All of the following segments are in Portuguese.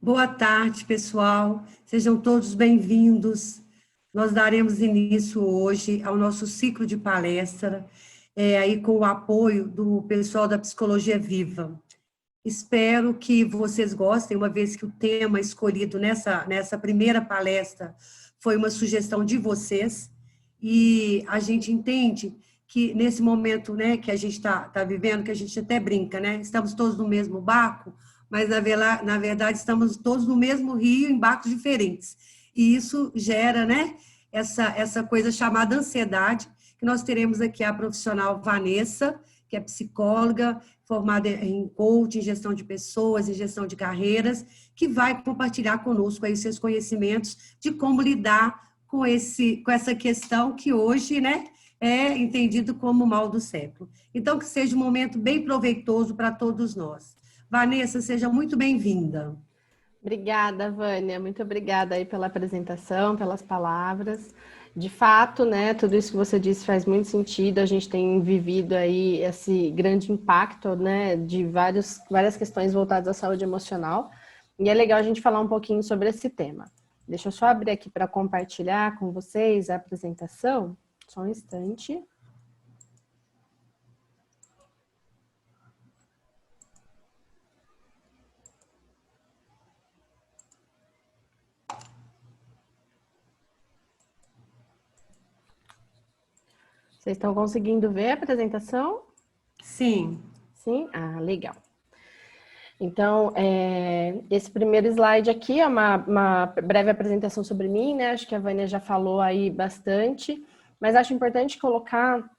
Boa tarde, pessoal. Sejam todos bem-vindos. Nós daremos início hoje ao nosso ciclo de palestra, aí com o apoio do pessoal da Psicologia Viva. Espero que vocês gostem, uma vez que o tema escolhido nessa primeira palestra foi uma sugestão de vocês, e a gente entende que nesse momento, né, que a gente está vivendo, que a gente até brinca, né? Estamos todos no mesmo barco, mas na verdade estamos todos no mesmo rio em barcos diferentes. E isso gera, né, essa coisa chamada ansiedade, que nós teremos aqui a profissional Vanessa, que é psicóloga, formada em coaching, gestão de pessoas e gestão de carreiras, que vai compartilhar conosco aí seus conhecimentos de como lidar com essa questão que hoje, né, é entendido como o mal do século. Então, que seja um momento bem proveitoso para todos nós. Vanessa, seja muito bem-vinda. Obrigada, Vânia. Muito obrigada aí pela apresentação, pelas palavras. De fato, né, tudo isso que você disse faz muito sentido. A gente tem vivido aí esse grande impacto, né, de várias questões voltadas à saúde emocional. E é legal a gente falar um pouquinho sobre esse tema. Deixa eu só abrir aqui para compartilhar com vocês a apresentação. Só um instante. Vocês estão conseguindo ver a apresentação? Sim. Sim? Ah, legal. Então, esse primeiro slide aqui é uma breve apresentação sobre mim, né? Acho que a Vânia já falou aí bastante, mas acho importante colocar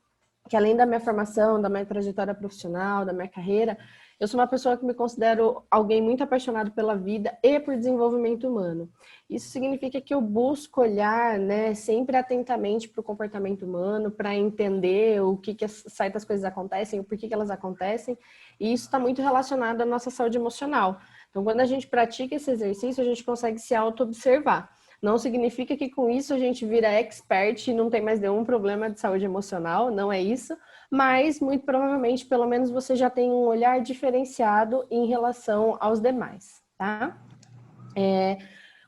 que além da minha formação, da minha trajetória profissional, da minha carreira, eu sou uma pessoa que me considero alguém muito apaixonado pela vida e por desenvolvimento humano. Isso significa que eu busco olhar, né, sempre atentamente para o comportamento humano, para entender o que certas coisas acontecem, o porquê que elas acontecem, e isso está muito relacionado à nossa saúde emocional. Então, quando a gente pratica esse exercício, a gente consegue se auto-observar. Não significa que com isso a gente vira expert e não tem mais nenhum problema de saúde emocional, não é isso, mas muito provavelmente, pelo menos, você já tem um olhar diferenciado em relação aos demais, tá?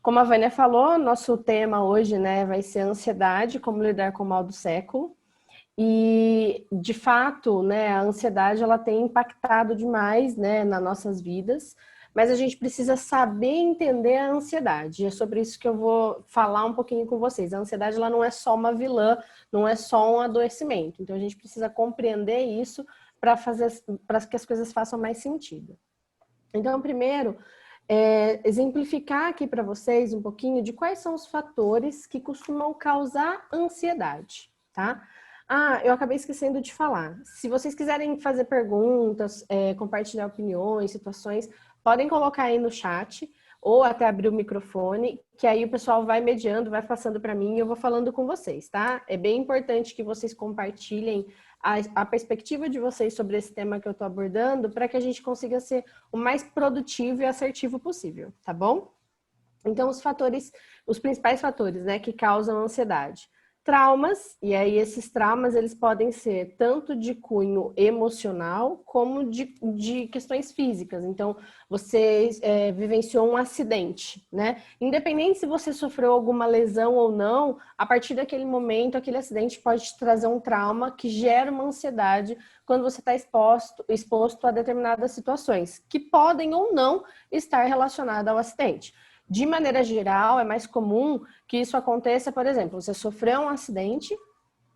Como a Vânia falou, nosso tema hoje, né, vai ser ansiedade, como lidar com o mal do século. E, de fato, né, a ansiedade ela tem impactado demais, né, nas nossas vidas, mas a gente precisa saber entender a ansiedade. E é sobre isso que eu vou falar um pouquinho com vocês. A ansiedade ela não é só uma vilã, não é só um adoecimento. Então, a gente precisa compreender isso para que as coisas façam mais sentido. Então, primeiro, exemplificar aqui para vocês um pouquinho de quais são os fatores que costumam causar ansiedade, tá? Ah, eu acabei esquecendo de falar. Se vocês quiserem fazer perguntas, compartilhar opiniões, situações, podem colocar aí no chat ou até abrir o microfone, que aí o pessoal vai mediando, vai passando para mim e eu vou falando com vocês, tá? É bem importante que vocês compartilhem a perspectiva de vocês sobre esse tema que eu estou abordando para que a gente consiga ser o mais produtivo e assertivo possível, tá bom? Então, os principais fatores, né, que causam ansiedade. Traumas, e aí esses traumas eles podem ser tanto de cunho emocional como de questões físicas. Então, você vivenciou um acidente, né? Independente se você sofreu alguma lesão ou não, a partir daquele momento, aquele acidente pode te trazer um trauma que gera uma ansiedade quando você está exposto a determinadas situações, que podem ou não estar relacionadas ao acidente. De maneira geral, é mais comum que isso aconteça, por exemplo, você sofreu um acidente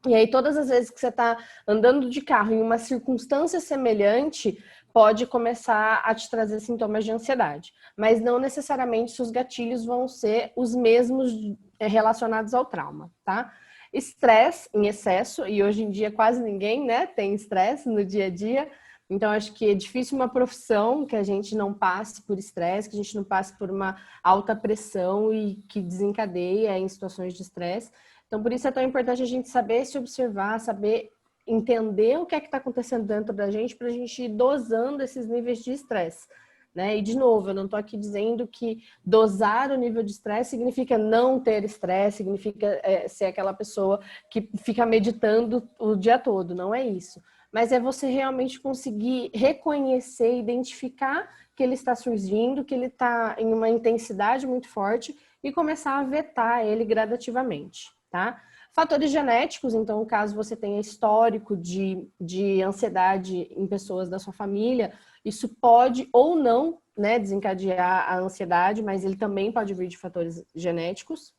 e aí todas as vezes que você está andando de carro em uma circunstância semelhante, pode começar a te trazer sintomas de ansiedade. Mas não necessariamente os gatilhos vão ser os mesmos relacionados ao trauma, tá? Estresse em excesso, e hoje em dia quase ninguém, né, tem estresse no dia a dia. Então, acho que é difícil uma profissão que a gente não passe por estresse, que a gente não passe por uma alta pressão e que desencadeia em situações de estresse. Então, por isso é tão importante a gente saber se observar, saber entender o que é que está acontecendo dentro da gente para a gente ir dosando esses níveis de estresse, né? E, de novo, eu não estou aqui dizendo que dosar o nível de estresse significa não ter estresse, significa ser aquela pessoa que fica meditando o dia todo, não é isso. mas é você realmente conseguir reconhecer, identificar que ele está surgindo, que ele está em uma intensidade muito forte e começar a vetar ele gradativamente, tá? Fatores genéticos, então, caso você tenha histórico de ansiedade em pessoas da sua família, isso pode ou não, né, desencadear a ansiedade, mas ele também pode vir de fatores genéticos.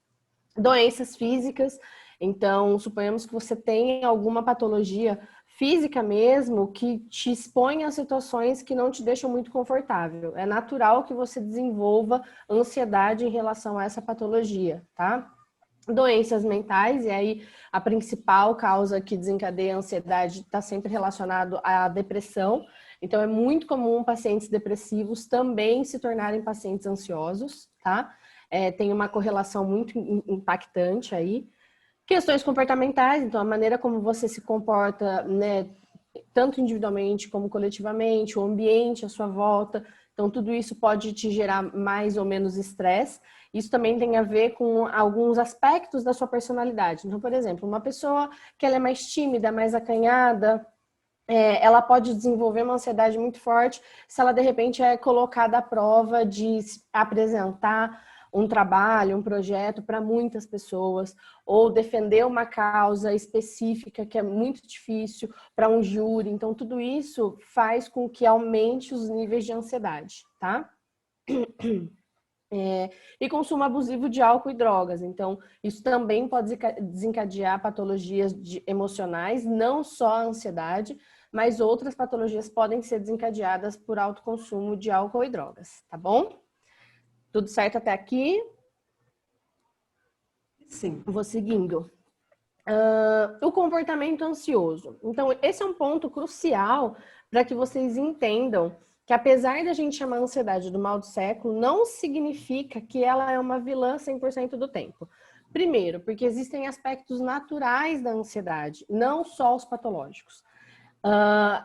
Doenças físicas, então, suponhamos que você tenha alguma patologia física mesmo que te expõe a situações que não te deixam muito confortável. É natural que você desenvolva ansiedade em relação a essa patologia, tá? Doenças mentais, e aí a principal causa que desencadeia a ansiedade está sempre relacionado à depressão. Então, é muito comum pacientes depressivos também se tornarem pacientes ansiosos, tá? Tem uma correlação muito impactante aí. Questões comportamentais, então a maneira como você se comporta, né, tanto individualmente como coletivamente, o ambiente à sua volta, então tudo isso pode te gerar mais ou menos estresse. Isso também tem a ver com alguns aspectos da sua personalidade. Então, por exemplo, uma pessoa que ela é mais tímida, mais acanhada, ela pode desenvolver uma ansiedade muito forte se ela, de repente, é colocada à prova de apresentar um trabalho, um projeto para muitas pessoas, ou defender uma causa específica que é muito difícil para um júri. Então, tudo isso faz com que aumente os níveis de ansiedade, tá? E consumo abusivo de álcool e drogas. Então, isso também pode desencadear patologias emocionais, não só a ansiedade, mas outras patologias podem ser desencadeadas por alto consumo de álcool e drogas, tá bom? Tudo certo até aqui? Sim. Vou seguindo. O comportamento ansioso. Então, esse é um ponto crucial para que vocês entendam que, apesar de a gente chamar a ansiedade do mal do século, não significa que ela é uma vilã 100% do tempo. Primeiro, porque existem aspectos naturais da ansiedade, não só os patológicos.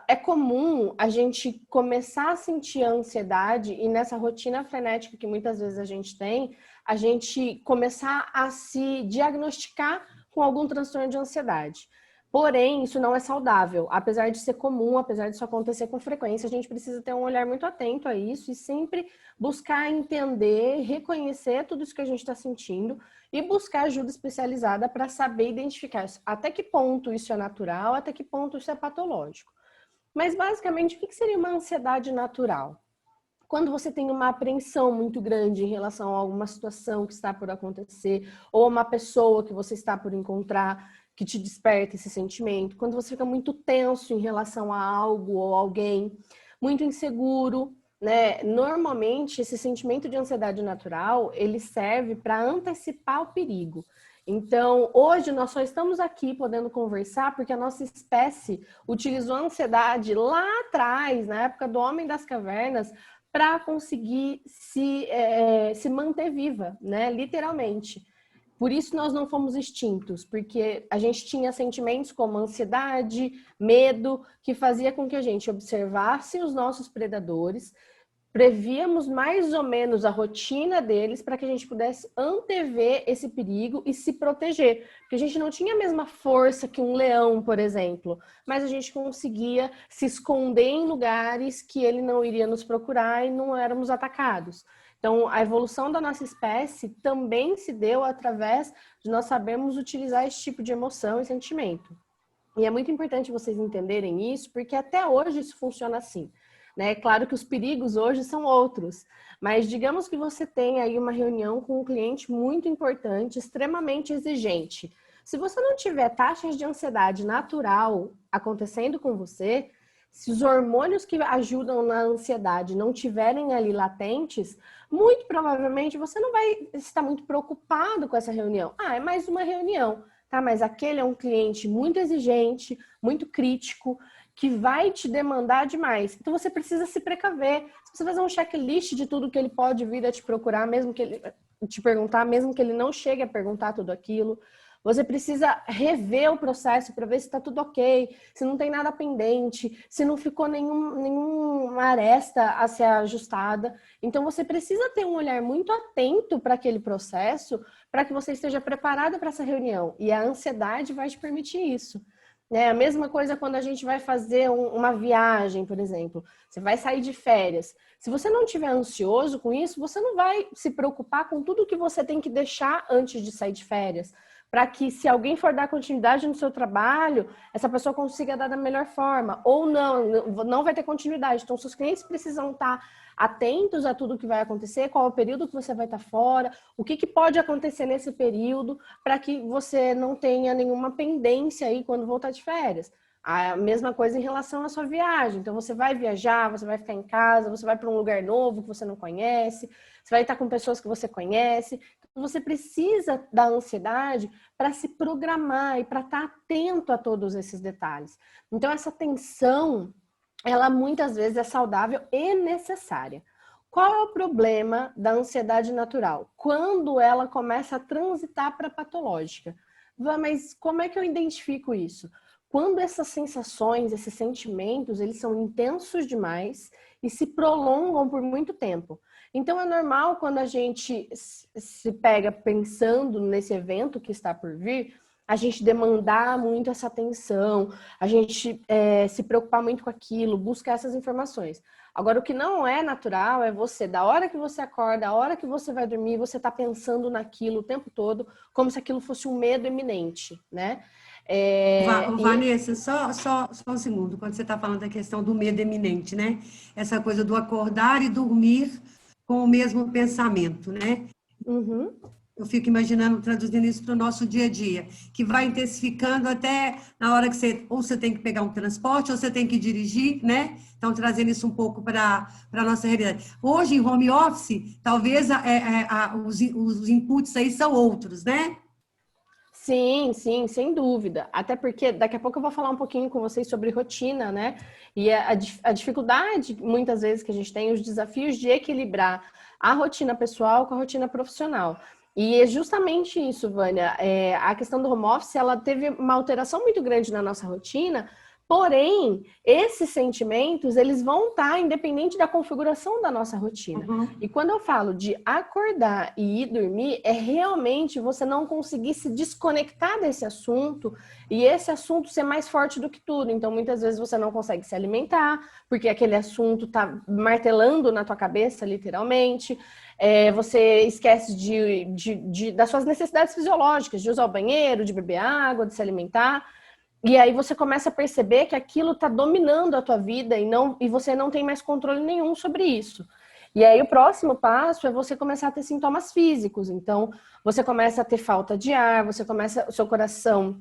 É comum a gente começar a sentir a ansiedade e nessa rotina frenética que muitas vezes a gente tem, a gente começar a se diagnosticar com algum transtorno de ansiedade. Porém, isso não é saudável. Apesar de ser comum, apesar disso acontecer com frequência, a gente precisa ter um olhar muito atento a isso e sempre buscar entender, reconhecer tudo isso que a gente está sentindo e buscar ajuda especializada para saber identificar até que ponto isso é natural, até que ponto isso é patológico. Mas, basicamente, o que seria uma ansiedade natural? Quando você tem uma apreensão muito grande em relação a alguma situação que está por acontecer, ou uma pessoa que você está por encontrar, que te desperta esse sentimento. Quando você fica muito tenso em relação a algo ou alguém, muito inseguro, né? Normalmente, esse sentimento de ansiedade natural, ele serve para antecipar o perigo. Então, hoje nós só estamos aqui podendo conversar porque a nossa espécie utilizou a ansiedade lá atrás, na época do Homem das Cavernas, para conseguir se manter viva, né? Literalmente. Por isso nós não fomos extintos, porque a gente tinha sentimentos como ansiedade, medo, que fazia com que a gente observasse os nossos predadores, prevíamos mais ou menos a rotina deles para que a gente pudesse antever esse perigo e se proteger. Porque a gente não tinha a mesma força que um leão, por exemplo, mas a gente conseguia se esconder em lugares que ele não iria nos procurar e não éramos atacados. Então, a evolução da nossa espécie também se deu através de nós sabermos utilizar esse tipo de emoção e sentimento. E é muito importante vocês entenderem isso, porque até hoje isso funciona assim. É claro que os perigos hoje são outros, mas digamos que você tem aí uma reunião com um cliente muito importante, extremamente exigente. Se você não tiver taxas de ansiedade natural acontecendo com você, se os hormônios que ajudam na ansiedade não tiverem ali latentes, muito provavelmente você não vai estar muito preocupado com essa reunião. É mais uma reunião, tá? Mas aquele é um cliente muito exigente, muito crítico, que vai te demandar demais. Então, você precisa se precaver. Você precisa fazer um checklist de tudo que ele pode vir a te procurar, mesmo que ele te perguntar, mesmo que ele não chegue a perguntar tudo aquilo. Você precisa rever o processo para ver se está tudo ok, se não tem nada pendente, se não ficou nenhuma aresta a ser ajustada. Então, você precisa ter um olhar muito atento para aquele processo, para que você esteja preparado para essa reunião. E a ansiedade vai te permitir isso. né? A mesma coisa quando a gente vai fazer uma viagem, por exemplo. Você vai sair de férias. Se você não estiver ansioso com isso, você não vai se preocupar com tudo que você tem que deixar antes de sair de férias. Para que, se alguém for dar continuidade no seu trabalho, essa pessoa consiga dar da melhor forma. Ou não vai ter continuidade. Então, seus clientes precisam estar atentos a tudo que vai acontecer, qual é o período que você vai estar fora, o que pode acontecer nesse período, para que você não tenha nenhuma pendência aí quando voltar de férias. A mesma coisa em relação à sua viagem. Então, você vai viajar, você vai ficar em casa, você vai para um lugar novo que você não conhece, você vai estar com pessoas que você conhece. Então, você precisa da ansiedade para se programar e para estar atento a todos esses detalhes. Então, essa tensão, ela muitas vezes é saudável e necessária. Qual é o problema da ansiedade natural? Quando ela começa a transitar para a patológica. Mas como é que eu identifico isso? Quando essas sensações, esses sentimentos, eles são intensos demais e se prolongam por muito tempo. Então, é normal quando a gente se pega pensando nesse evento que está por vir, a gente demandar muito essa atenção, a gente se preocupar muito com aquilo, buscar essas informações. Agora, o que não é natural é você, da hora que você acorda, da hora que você vai dormir, você está pensando naquilo o tempo todo, como se aquilo fosse um medo iminente, né? Vanessa, só um segundo, quando você está falando da questão do medo eminente, né? Essa coisa do acordar e dormir com o mesmo pensamento, né? Uhum. Eu fico imaginando, traduzindo isso para o nosso dia a dia, que vai intensificando até na hora que você tem que pegar um transporte, ou você tem que dirigir, né? Então, trazendo isso um pouco para a nossa realidade. Hoje, em home office, talvez os inputs aí são outros, né? Sim, sim, sem dúvida. Até porque daqui a pouco eu vou falar um pouquinho com vocês sobre rotina, né? E a dificuldade, muitas vezes, que a gente tem, os desafios de equilibrar a rotina pessoal com a rotina profissional. E é justamente isso, Vânia. A questão do home office, ela teve uma alteração muito grande na nossa rotina, porém, esses sentimentos, eles vão estar independente da configuração da nossa rotina. Uhum. E quando eu falo de acordar e ir dormir, é realmente você não conseguir se desconectar desse assunto e esse assunto ser mais forte do que tudo. Então, muitas vezes você não consegue se alimentar, porque aquele assunto está martelando na tua cabeça, literalmente. Você esquece das suas necessidades fisiológicas, de usar o banheiro, de beber água, de se alimentar. E aí você começa a perceber que aquilo está dominando a tua vida e você não tem mais controle nenhum sobre isso. E aí o próximo passo é você começar a ter sintomas físicos. Então, você começa a ter falta de ar, o seu coração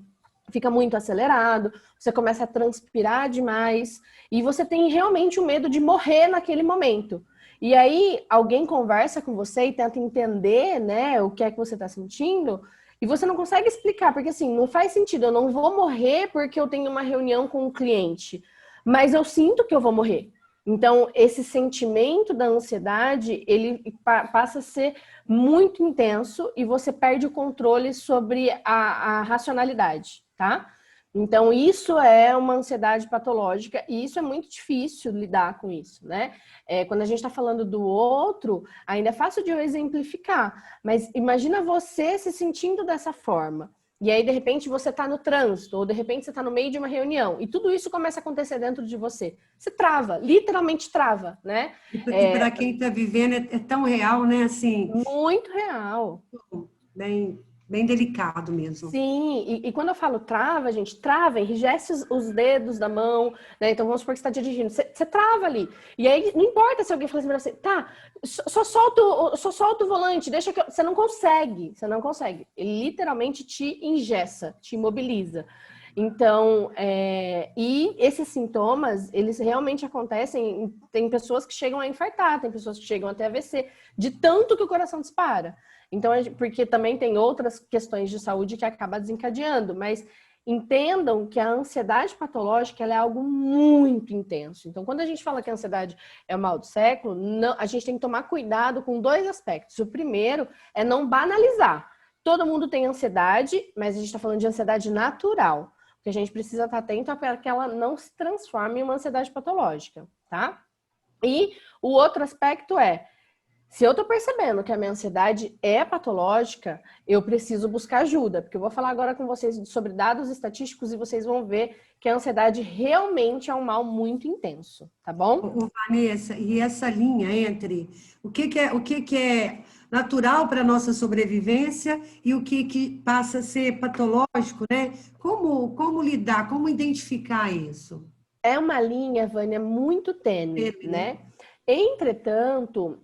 fica muito acelerado, você começa a transpirar demais e você tem realmente o medo de morrer naquele momento. E aí alguém conversa com você e tenta entender, né, o que é que você está sentindo. E você não consegue explicar, porque assim, não faz sentido, eu não vou morrer porque eu tenho uma reunião com um cliente, mas eu sinto que eu vou morrer. Então, esse sentimento da ansiedade, ele passa a ser muito intenso e você perde o controle sobre a racionalidade, tá? Então, isso é uma ansiedade patológica e isso é muito difícil lidar com isso, né? Quando a gente está falando do outro, ainda é fácil de eu exemplificar, mas imagina você se sentindo dessa forma. E aí, de repente, você está no trânsito, ou de repente você está no meio de uma reunião, e tudo isso começa a acontecer dentro de você. Você trava, literalmente trava, né? E para quem está vivendo é tão real, né? Assim, Muito real. bem delicado mesmo. Sim, e quando eu falo trava, gente, trava, enrijece os dedos da mão, né? Então vamos supor que você está dirigindo, você trava ali. E aí não importa se alguém fala assim pra você, tá, só solta o volante, deixa que você não consegue, você não consegue. Ele literalmente te engessa, te imobiliza. Então, e esses sintomas, eles realmente acontecem, tem pessoas que chegam a infartar, tem pessoas que chegam até AVC, de tanto que o coração dispara. Então, porque também tem outras questões de saúde que acaba desencadeando, mas entendam que a ansiedade patológica ela é algo muito intenso. Então, quando a gente fala que a ansiedade é o mal do século, não, a gente tem que tomar cuidado com dois aspectos. O primeiro é não banalizar. Todo mundo tem ansiedade, mas a gente está falando de ansiedade natural. Porque a gente precisa estar atento para que ela não se transforme em uma ansiedade patológica, tá? E o outro aspecto é Se eu tô percebendo que a minha ansiedade é patológica, eu preciso buscar ajuda, porque eu vou falar agora com vocês sobre dados estatísticos e vocês vão ver que a ansiedade realmente é um mal muito intenso, tá bom? Vanessa, e essa linha entre o que é natural para a nossa sobrevivência e o que passa a ser patológico, né? Como lidar, como identificar isso? É uma linha, Vânia, muito tênue, Ele, né? né? Entretanto,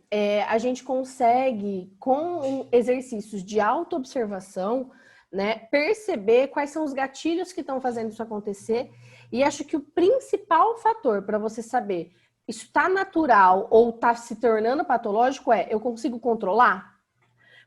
a gente consegue, com exercícios de autoobservação, né, perceber quais são os gatilhos que estão fazendo isso acontecer. E acho que o principal fator para você saber isso está natural ou está se tornando patológico eu consigo controlar?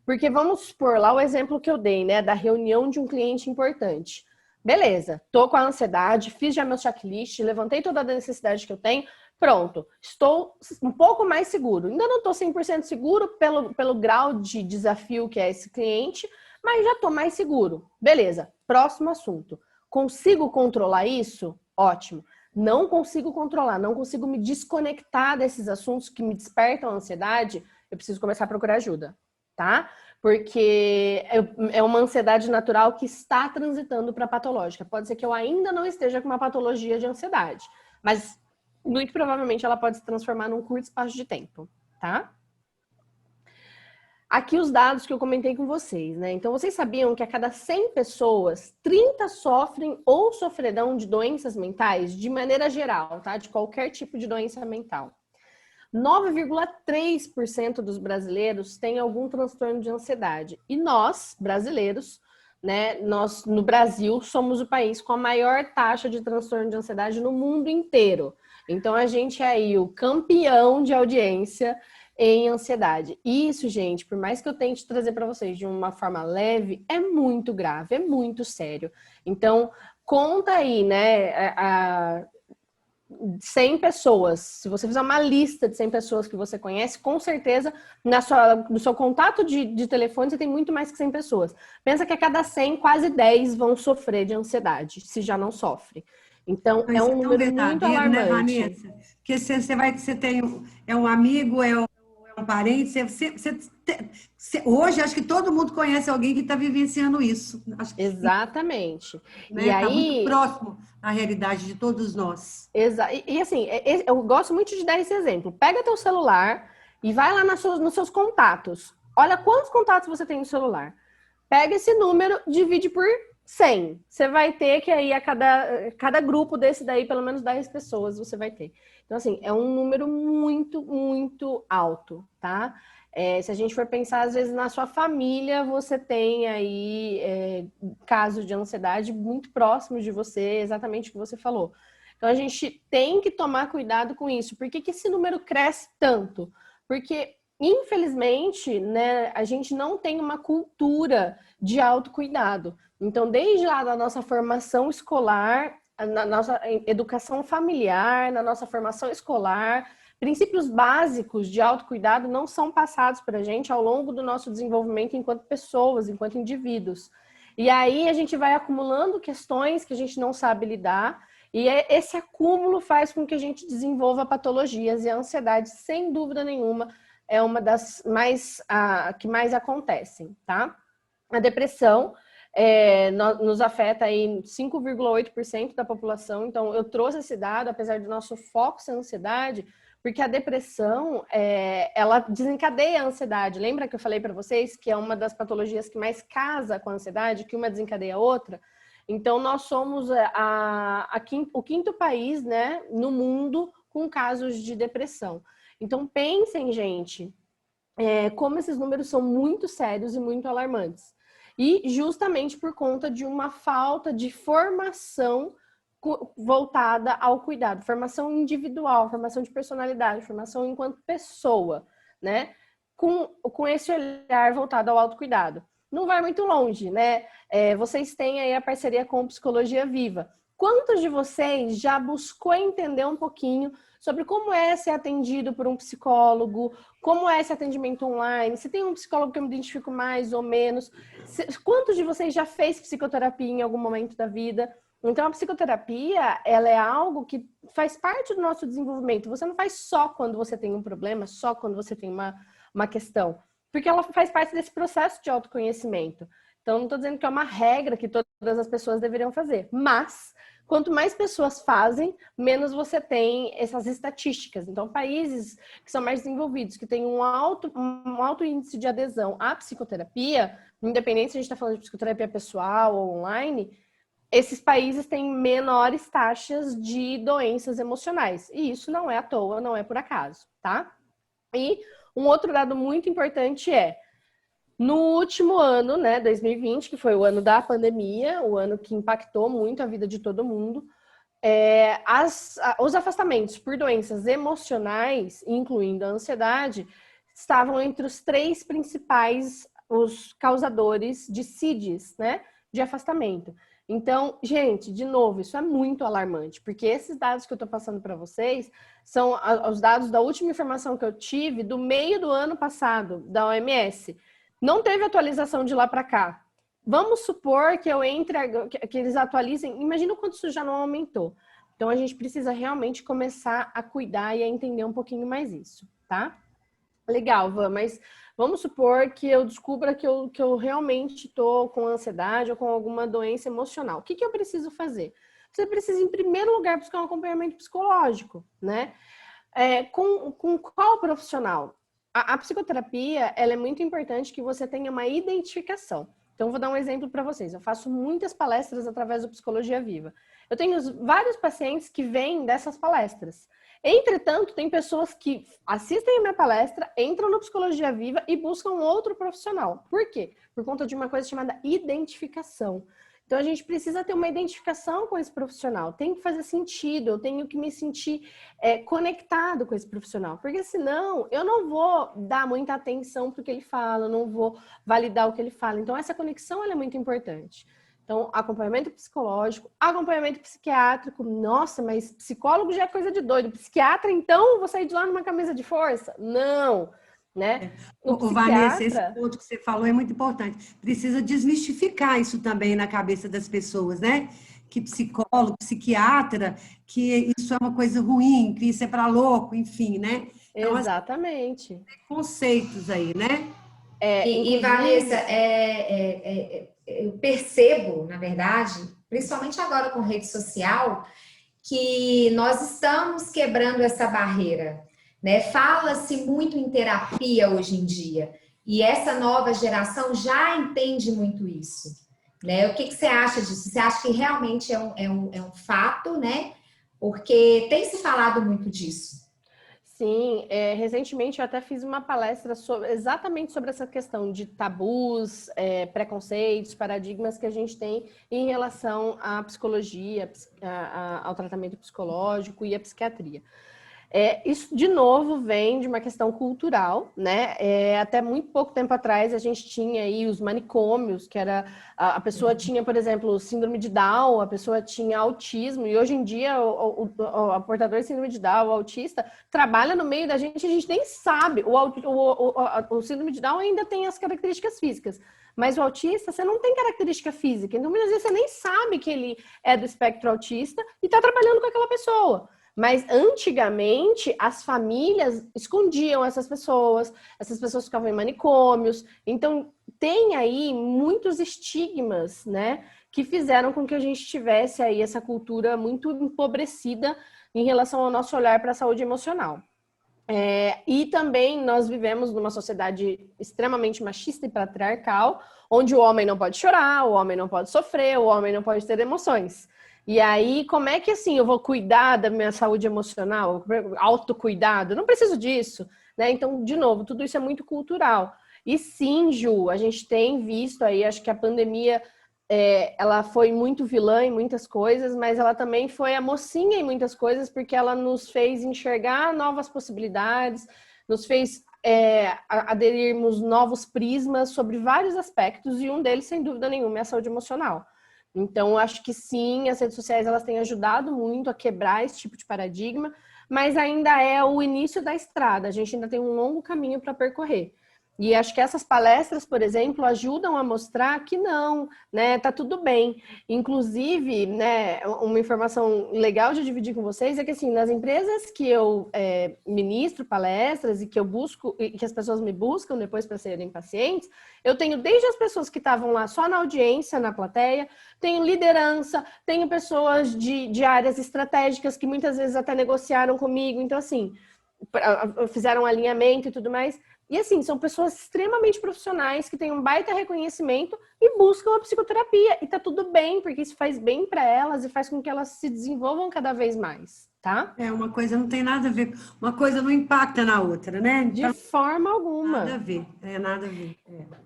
Porque vamos supor lá o exemplo que eu dei, né, da reunião de um cliente importante. Beleza, tô com a ansiedade, fiz já meu checklist, levantei toda a necessidade que eu tenho, pronto, estou um pouco mais seguro. Ainda não estou 100% seguro pelo grau de desafio que é esse cliente, mas já estou mais seguro. Beleza, próximo assunto. Consigo controlar isso? Ótimo. Não consigo controlar, não consigo me desconectar desses assuntos que me despertam a ansiedade, eu preciso começar a procurar ajuda, tá? Porque é uma ansiedade natural que está transitando para patológica. Pode ser que eu ainda não esteja com uma patologia de ansiedade, mas muito provavelmente ela pode se transformar num curto espaço de tempo, tá? Aqui os dados que eu comentei com vocês, né? Então, vocês sabiam que a cada 100 pessoas, 30 sofrem ou sofrerão de doenças mentais de maneira geral, tá? De qualquer tipo de doença mental. 9,3% dos brasileiros têm algum transtorno de ansiedade. E nós, brasileiros, né, nós no Brasil somos o país com a maior taxa de transtorno de ansiedade no mundo inteiro. Então a gente é aí o campeão de audiência em ansiedade. Isso, gente, por mais que eu tente trazer para vocês de uma forma leve, é muito grave, é muito sério. Então, conta aí, né, 100 pessoas, se você fizer uma lista de 100 pessoas que você conhece, com certeza no seu contato de telefone você tem muito mais que 100 pessoas. Pensa que a cada 100, quase 10 vão sofrer de ansiedade, se já não sofre. Então, é Isso um é tão número muito verdadeiro, né, alarmante. Vanessa? Porque você tem é um amigo, é um parente, hoje acho que todo mundo conhece alguém que está vivenciando isso. Acho que, Exatamente. E né, está muito aí, próximo à realidade de todos nós. assim, eu gosto muito de dar esse exemplo. Pega teu celular e vai lá nos seus contatos. Olha quantos contatos você tem no celular. Pega esse número, divide por 100. Você vai ter que aí a cada grupo desse daí, pelo menos 10 pessoas você vai ter. Então, assim, é um número muito, muito alto, tá? Se a gente for pensar, às vezes, na sua família, você tem aí casos de ansiedade muito próximos de você, exatamente o que você falou. Então, a gente tem que tomar cuidado com isso. Por que que esse número cresce tanto? Porque, infelizmente, né, a gente não tem uma cultura de autocuidado. Então, desde lá da nossa formação escolar, na nossa educação familiar, na nossa formação escolar, princípios básicos de autocuidado não são passados para a gente ao longo do nosso desenvolvimento enquanto pessoas, enquanto indivíduos. E aí a gente vai acumulando questões que a gente não sabe lidar, e esse acúmulo faz com que a gente desenvolva patologias, e a ansiedade, sem dúvida nenhuma, é uma das que mais acontecem, tá? A depressão nos afeta aí 5,8% da população. Então, eu trouxe esse dado, apesar do nosso foco ser ansiedade, porque a depressão, ela desencadeia a ansiedade. Lembra que eu falei para vocês que é uma das patologias que mais casa com a ansiedade, que uma desencadeia a outra? Então, nós somos o quinto país, né, no mundo com casos de depressão. Então, pensem, gente, como esses números são muito sérios e muito alarmantes. E justamente por conta de uma falta de formação voltada ao cuidado, formação individual, formação de personalidade, formação enquanto pessoa, né? Com esse olhar voltado ao autocuidado. Não vai muito longe, né? Vocês têm aí a parceria com Psicologia Viva. Quantos de vocês já buscou entender um pouquinho sobre como é ser atendido por um psicólogo, como é esse atendimento online? Se tem um psicólogo que eu me identifico mais ou menos? Quantos de vocês já fez psicoterapia em algum momento da vida? Então, a psicoterapia, ela é algo que faz parte do nosso desenvolvimento. Você não faz só quando você tem um problema, só quando você tem uma questão, porque ela faz parte desse processo de autoconhecimento. Então, não estou dizendo que é uma regra que todas as pessoas deveriam fazer, mas quanto mais pessoas fazem, menos você tem essas estatísticas. Então, países que são mais desenvolvidos, que têm um alto índice de adesão à psicoterapia, independente se a gente está falando de psicoterapia pessoal ou online, esses países têm menores taxas de doenças emocionais. E isso não é à toa, não é por acaso, tá? E um outro dado muito importante é, no último ano, né, 2020, que foi o ano da pandemia, o ano que impactou muito a vida de todo mundo, os afastamentos por doenças emocionais, incluindo a ansiedade, estavam entre os 3 principais os causadores de CIDs, né, de afastamento. Então, gente, de novo, isso é muito alarmante, porque esses dados que eu estou passando para vocês são os dados da última informação que eu tive do meio do ano passado, da OMS. Não teve atualização de lá para cá. Vamos supor que que eles atualizem. Imagina o quanto isso já não aumentou. Então, a gente precisa realmente começar a cuidar e a entender um pouquinho mais isso, tá? Legal, Van, mas vamos supor que eu descubra que eu realmente estou com ansiedade ou com alguma doença emocional. O que eu preciso fazer? Você precisa, em primeiro lugar, buscar um acompanhamento psicológico, né? Com qual profissional? A psicoterapia, ela é muito importante que você tenha uma identificação. Então, vou dar um exemplo para vocês. Eu faço muitas palestras através do Psicologia Viva. Eu tenho vários pacientes que vêm dessas palestras. Entretanto, tem pessoas que assistem a minha palestra, entram no Psicologia Viva e buscam outro profissional. Por quê? Por conta de uma coisa chamada identificação. Então, a gente precisa ter uma identificação com esse profissional. Tem que fazer sentido, eu tenho que me sentir conectado com esse profissional. Porque senão, eu não vou dar muita atenção para o que ele fala, eu não vou validar o que ele fala. Então, essa conexão ela é muito importante. Então, acompanhamento psicológico, acompanhamento psiquiátrico. Nossa, mas psicólogo já é coisa de doido. Psiquiatra, então, vou sair de lá numa camisa de força? Não, né? O Vanessa, esse ponto que você falou é muito importante. Precisa desmistificar isso também na cabeça das pessoas, né? Que psicólogo, psiquiatra, que isso é uma coisa ruim, que isso é para louco, enfim, né? Então, exatamente. Conceitos aí, né? E Vanessa, eu percebo, na verdade, principalmente agora com rede social, que nós estamos quebrando essa barreira, né? Fala-se muito em terapia hoje em dia, e essa nova geração já entende muito isso, né? O que você acha disso? Você acha que realmente é um fato, né? Porque tem se falado muito disso. Sim, recentemente eu até fiz uma palestra exatamente sobre essa questão de tabus, preconceitos, paradigmas que a gente tem em relação à psicologia, ao tratamento psicológico e à psiquiatria. Isso, de novo, vem de uma questão cultural, né? Até muito pouco tempo atrás, a gente tinha aí os manicômios, que era... A pessoa tinha, por exemplo, síndrome de Down, a pessoa tinha autismo, e hoje em dia o portador de síndrome de Down, o autista, trabalha no meio da gente, a gente nem sabe. O síndrome de Down ainda tem as características físicas, mas o autista, você não tem característica física. Então, muitas vezes, você nem sabe que ele é do espectro autista e está trabalhando com aquela pessoa. Mas antigamente as famílias escondiam essas pessoas ficavam em manicômios. Então tem aí muitos estigmas, né, que fizeram com que a gente tivesse aí essa cultura muito empobrecida em relação ao nosso olhar para a saúde emocional. E também nós vivemos numa sociedade extremamente machista e patriarcal, onde o homem não pode chorar, o homem não pode sofrer, o homem não pode ter emoções. E aí, como é que assim eu vou cuidar da minha saúde emocional? Autocuidado? Não preciso disso, né? Então, de novo, tudo isso é muito cultural. E sim, Ju, a gente tem visto aí, acho que a pandemia, ela foi muito vilã em muitas coisas, mas ela também foi a mocinha em muitas coisas, porque ela nos fez enxergar novas possibilidades, nos fez aderirmos novos prismas sobre vários aspectos, e um deles, sem dúvida nenhuma, é a saúde emocional. Então, acho que sim, as redes sociais elas têm ajudado muito a quebrar esse tipo de paradigma, mas ainda é o início da estrada, a gente ainda tem um longo caminho para percorrer. E acho que essas palestras, por exemplo, ajudam a mostrar que não, né, tá tudo bem. Inclusive, né, uma informação legal de dividir com vocês é que, assim, nas empresas que eu ministro palestras e que eu busco, e que as pessoas me buscam depois para serem pacientes, eu tenho desde as pessoas que estavam lá só na audiência, na plateia, tenho liderança, tenho pessoas de áreas estratégicas que muitas vezes até negociaram comigo, então, assim, fizeram um alinhamento e tudo mais. E assim, são pessoas extremamente profissionais que têm um baita reconhecimento e buscam a psicoterapia. E tá tudo bem, porque isso faz bem para elas e faz com que elas se desenvolvam cada vez mais, tá? Uma coisa não tem nada a ver, uma coisa não impacta na outra, né? De forma alguma. Nada a ver, nada a ver.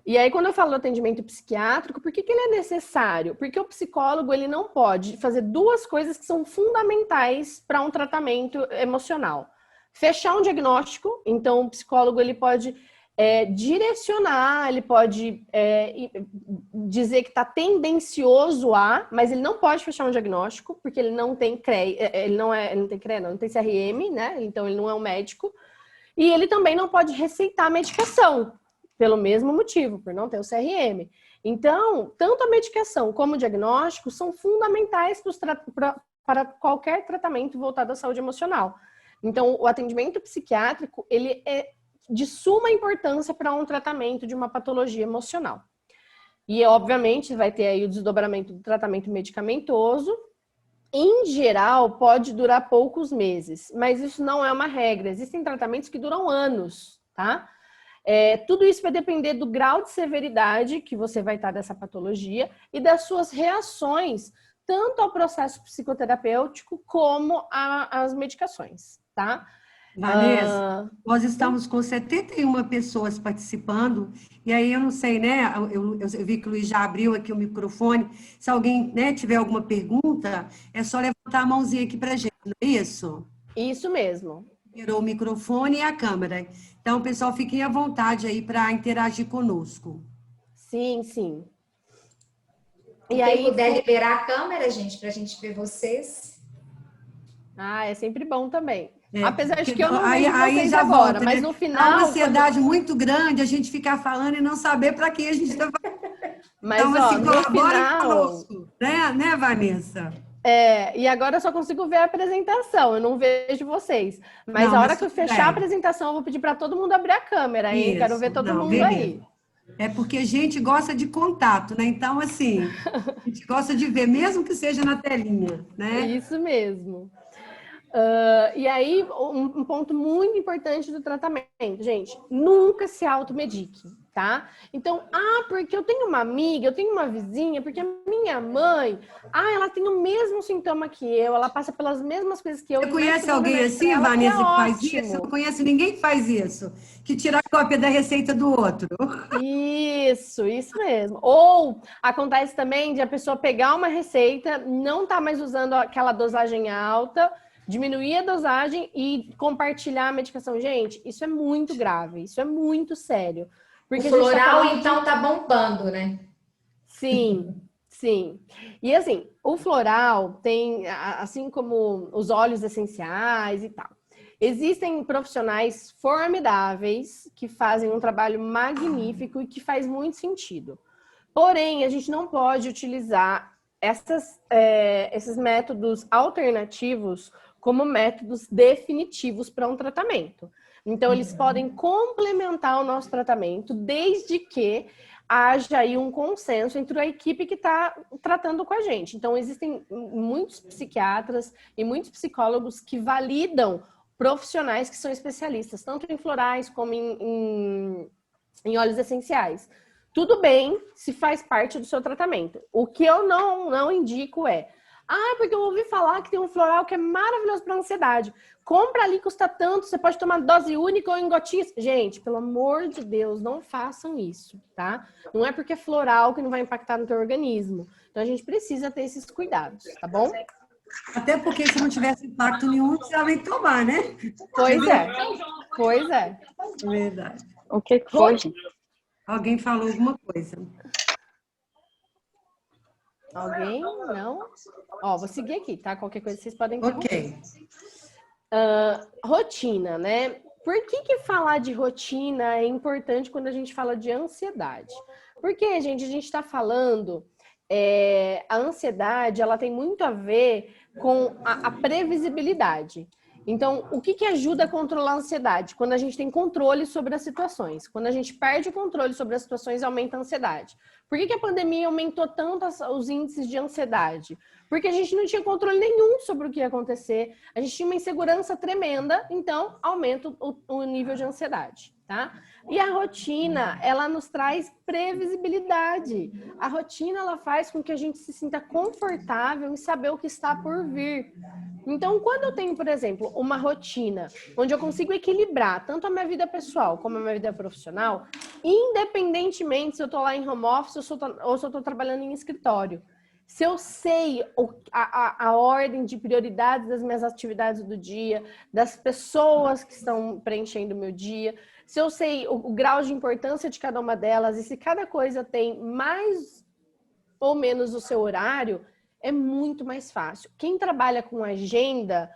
E aí, quando eu falo do atendimento psiquiátrico, por que ele é necessário? Porque o psicólogo, ele não pode fazer duas coisas que são fundamentais para um tratamento emocional. Fechar um diagnóstico, então o psicólogo ele pode direcionar, ele pode dizer que está tendencioso a, mas ele não pode fechar um diagnóstico, porque ele não tem CREA, não tem CRM, né? Então ele não é um médico. E ele também não pode receitar medicação, pelo mesmo motivo, por não ter o CRM. Então, tanto a medicação como o diagnóstico são fundamentais para qualquer tratamento voltado à saúde emocional. Então, o atendimento psiquiátrico, ele é de suma importância para um tratamento de uma patologia emocional. E, obviamente, vai ter aí o desdobramento do tratamento medicamentoso. Em geral, pode durar poucos meses, mas isso não é uma regra. Existem tratamentos que duram anos, tá? Tudo isso vai depender do grau de severidade que você vai estar dessa patologia e das suas reações, tanto ao processo psicoterapêutico como às medicações. Tá? Vanessa, nós estamos com 71 pessoas participando, e aí eu não sei, né? Eu vi que o Luiz já abriu aqui o microfone. Se alguém, né, tiver alguma pergunta, é só levantar a mãozinha aqui para a gente, não é isso? Isso mesmo. Virou o microfone e a câmera. Então, pessoal, fiquem à vontade aí para interagir conosco. Sim, sim. E quem aí puder liberar a câmera, gente, para a gente ver vocês. É sempre bom também. Apesar de que eu não vejo aí vocês já agora, volta, mas né? no final... Há uma ansiedade muito grande a gente ficar falando e não saber para quem a gente está falando. Mas, então, assim, no final... conosco, né, Vanessa? E agora eu só consigo ver a apresentação, eu não vejo vocês. Mas a hora que eu fechar a apresentação, eu vou pedir para todo mundo abrir a câmera, hein? Quero ver todo mundo beleza. Aí. É porque a gente gosta de contato, né? Então, assim, a gente gosta de ver, mesmo que seja na telinha, né? Isso mesmo. E aí, um ponto muito importante do tratamento, gente, nunca se automedique, tá? Então, porque eu tenho uma amiga, eu tenho uma vizinha, porque a minha mãe, ela tem o mesmo sintoma que eu, ela passa pelas mesmas coisas que eu. Você conhece alguém assim, Vanessa, que faz isso? Eu não conheço ninguém que faz isso, que tira a cópia da receita do outro. Isso mesmo. Ou acontece também de a pessoa pegar uma receita, não tá mais usando aquela dosagem alta, diminuir a dosagem e compartilhar a medicação. Gente, isso é muito grave, isso é muito sério. Porque o floral, então, tá bombando, né? Sim. E assim, o floral tem, assim como os óleos essenciais e tal, existem profissionais formidáveis que fazem um trabalho magnífico e que faz muito sentido. Porém, a gente não pode utilizar esses métodos alternativos como métodos definitivos para um tratamento. Então, eles podem complementar o nosso tratamento desde que haja aí um consenso entre a equipe que está tratando com a gente. Então, existem muitos psiquiatras e muitos psicólogos que validam profissionais que são especialistas, tanto em florais como em óleos essenciais. Tudo bem se faz parte do seu tratamento. O que eu não indico porque eu ouvi falar que tem um floral que é maravilhoso para ansiedade. Compra ali, custa tanto, você pode tomar dose única ou em gotinhas. Gente, pelo amor de Deus, não façam isso, tá? Não é porque é floral que não vai impactar no teu organismo. Então, a gente precisa ter esses cuidados, tá bom? Até porque se não tivesse impacto nenhum, você ia nem tomar, né? Pois é. Verdade. O que foi, gente? Alguém falou alguma coisa. Alguém? Não? Vou seguir aqui, tá? Qualquer coisa vocês podem perguntar. Ok. Rotina, né? Por que falar de rotina é importante quando a gente fala de ansiedade? Porque, gente, a gente está falando, a ansiedade, ela tem muito a ver com a previsibilidade. Então, o que ajuda a controlar a ansiedade? Quando a gente tem controle sobre as situações. Quando a gente perde o controle sobre as situações, aumenta a ansiedade. Por que a pandemia aumentou tanto os índices de ansiedade? Porque a gente não tinha controle nenhum sobre o que ia acontecer. A gente tinha uma insegurança tremenda, então aumenta o nível de ansiedade, tá? E a rotina, ela nos traz previsibilidade. A rotina, ela faz com que a gente se sinta confortável em saber o que está por vir. Então, quando eu tenho, por exemplo, uma rotina onde eu consigo equilibrar tanto a minha vida pessoal como a minha vida profissional, independentemente se eu estou lá em home office ou se eu estou trabalhando em escritório, se eu sei a ordem de prioridades das minhas atividades do dia, das pessoas que estão preenchendo o meu dia, se eu sei o grau de importância de cada uma delas e se cada coisa tem mais ou menos o seu horário, é muito mais fácil. Quem trabalha com agenda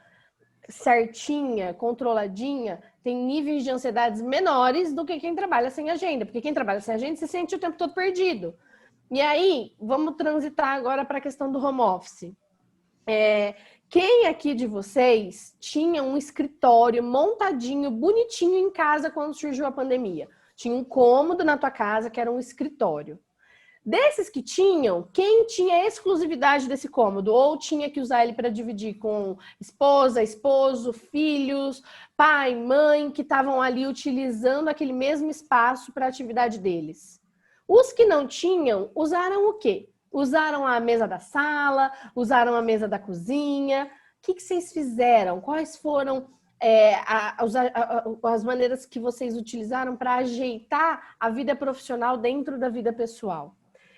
certinha, controladinha, tem níveis de ansiedades menores do que quem trabalha sem agenda, porque quem trabalha sem agenda se sente o tempo todo perdido. E aí, vamos transitar agora para a questão do home office. Quem aqui de vocês tinha um escritório montadinho, bonitinho em casa quando surgiu a pandemia? Tinha um cômodo na tua casa que era um escritório. Desses que tinham, quem tinha exclusividade desse cômodo? Ou tinha que usar ele para dividir com esposa, esposo, filhos, pai, mãe, que estavam ali utilizando aquele mesmo espaço para a atividade deles? Os que não tinham, usaram o quê? Usaram a mesa da sala, usaram a mesa da cozinha. O que vocês fizeram? Quais foram as maneiras que vocês utilizaram para ajeitar a vida profissional dentro da vida pessoal?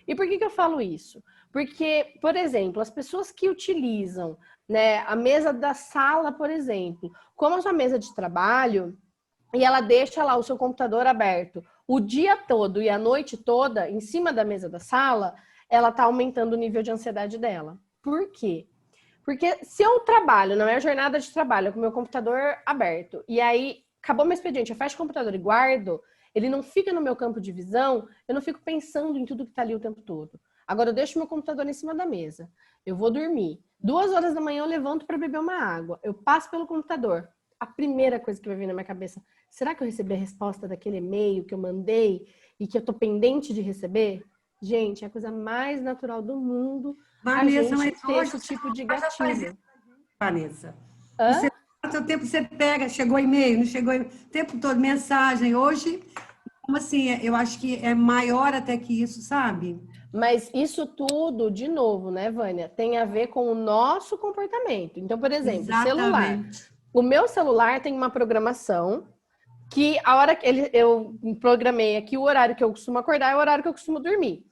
E por que eu falo isso? Porque, por exemplo, as pessoas que utilizam, né, a mesa da sala, por exemplo, como a sua mesa de trabalho, e ela deixa lá o seu computador aberto o dia todo e a noite toda em cima da mesa da sala, ela está aumentando o nível de ansiedade dela. Por quê? Porque se eu trabalho, não é jornada de trabalho, com o meu computador aberto, e aí acabou meu expediente, eu fecho o computador e guardo, ele não fica no meu campo de visão, eu não fico pensando em tudo que está ali o tempo todo. Agora eu deixo meu computador em cima da mesa, eu vou dormir. 2 horas da manhã eu levanto para beber uma água, eu passo pelo computador. A primeira coisa que vai vir na minha cabeça, será que eu recebi a resposta daquele e-mail que eu mandei e que eu tô pendente de receber? Gente, é a coisa mais natural do mundo Vanessa, a gente ter hoje esse tipo de faz gatilho. Vanessa. Hã? Você, no seu tempo você pega, chegou e-mail, não chegou e-mail, o tempo todo, mensagem. Hoje, como assim, eu acho que é maior até que isso, sabe? Mas isso tudo, de novo, né, Vânia, tem a ver com o nosso comportamento. Então, por exemplo, celular. Exatamente. O meu celular tem uma programação que a hora que eu programei aqui, o horário que eu costumo acordar é o horário que eu costumo dormir.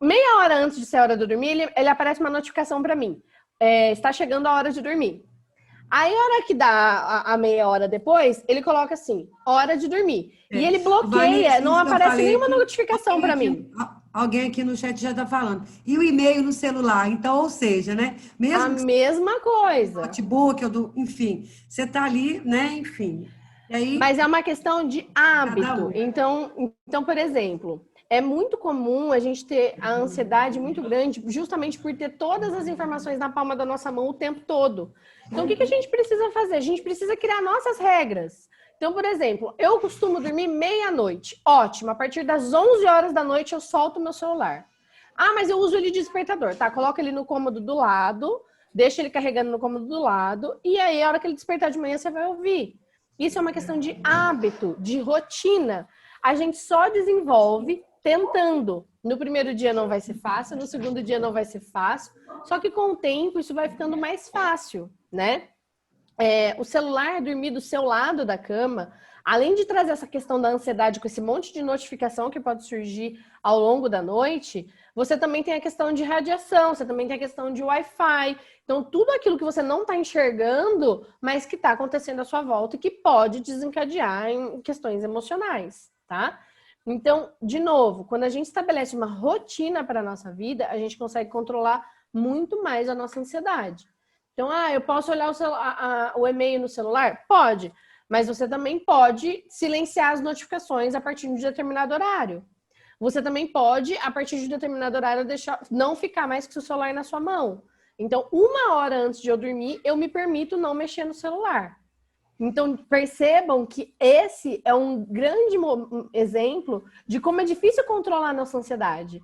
Meia hora antes de ser a hora de dormir, ele aparece uma notificação para mim. Está chegando a hora de dormir. Aí, a hora que dá a meia hora depois, ele coloca assim, hora de dormir. E ele bloqueia, Vanessa, não isso que eu aparece falei nenhuma aqui, notificação para mim. Alguém aqui no chat já está falando. E o e-mail no celular, então, ou seja, né? A Mesmo que mesma coisa. notebook, enfim, você está ali, né? Enfim. E aí, Mas é uma questão de hábito. cada um. Então, por exemplo, é muito comum a gente ter a ansiedade muito grande justamente por ter todas as informações na palma da nossa mão o tempo todo. Então, o que a gente precisa fazer? A gente precisa criar nossas regras. Então, por exemplo, eu costumo dormir meia-noite. Ótimo, a partir das 11 horas da noite eu solto o meu celular. Ah, mas eu uso ele de despertador, tá? Coloca ele no cômodo do lado, deixa ele carregando no cômodo do lado, e aí a hora que ele despertar de manhã você vai ouvir. Isso é uma questão de hábito, de rotina. A gente só desenvolve tentando. No primeiro dia não vai ser fácil, no segundo dia não vai ser fácil, só que com o tempo isso vai ficando mais fácil, né? O celular dormir do seu lado da cama, além de trazer essa questão da ansiedade com esse monte de notificação que pode surgir ao longo da noite, você também tem a questão de radiação, você também tem a questão de Wi-Fi. Então, tudo aquilo que você não está enxergando, mas que está acontecendo à sua volta e que pode desencadear em questões emocionais, tá? Então, de novo, quando a gente estabelece uma rotina para a nossa vida, a gente consegue controlar muito mais a nossa ansiedade. Então, eu posso olhar o e-mail no celular? Pode. Mas você também pode silenciar as notificações a partir de um determinado horário. Você também pode, a partir de um determinado horário, não ficar mais com o seu celular na sua mão. Então, 1 hora antes de eu dormir, eu me permito não mexer no celular. Então, percebam que esse é um grande exemplo de como é difícil controlar a nossa ansiedade.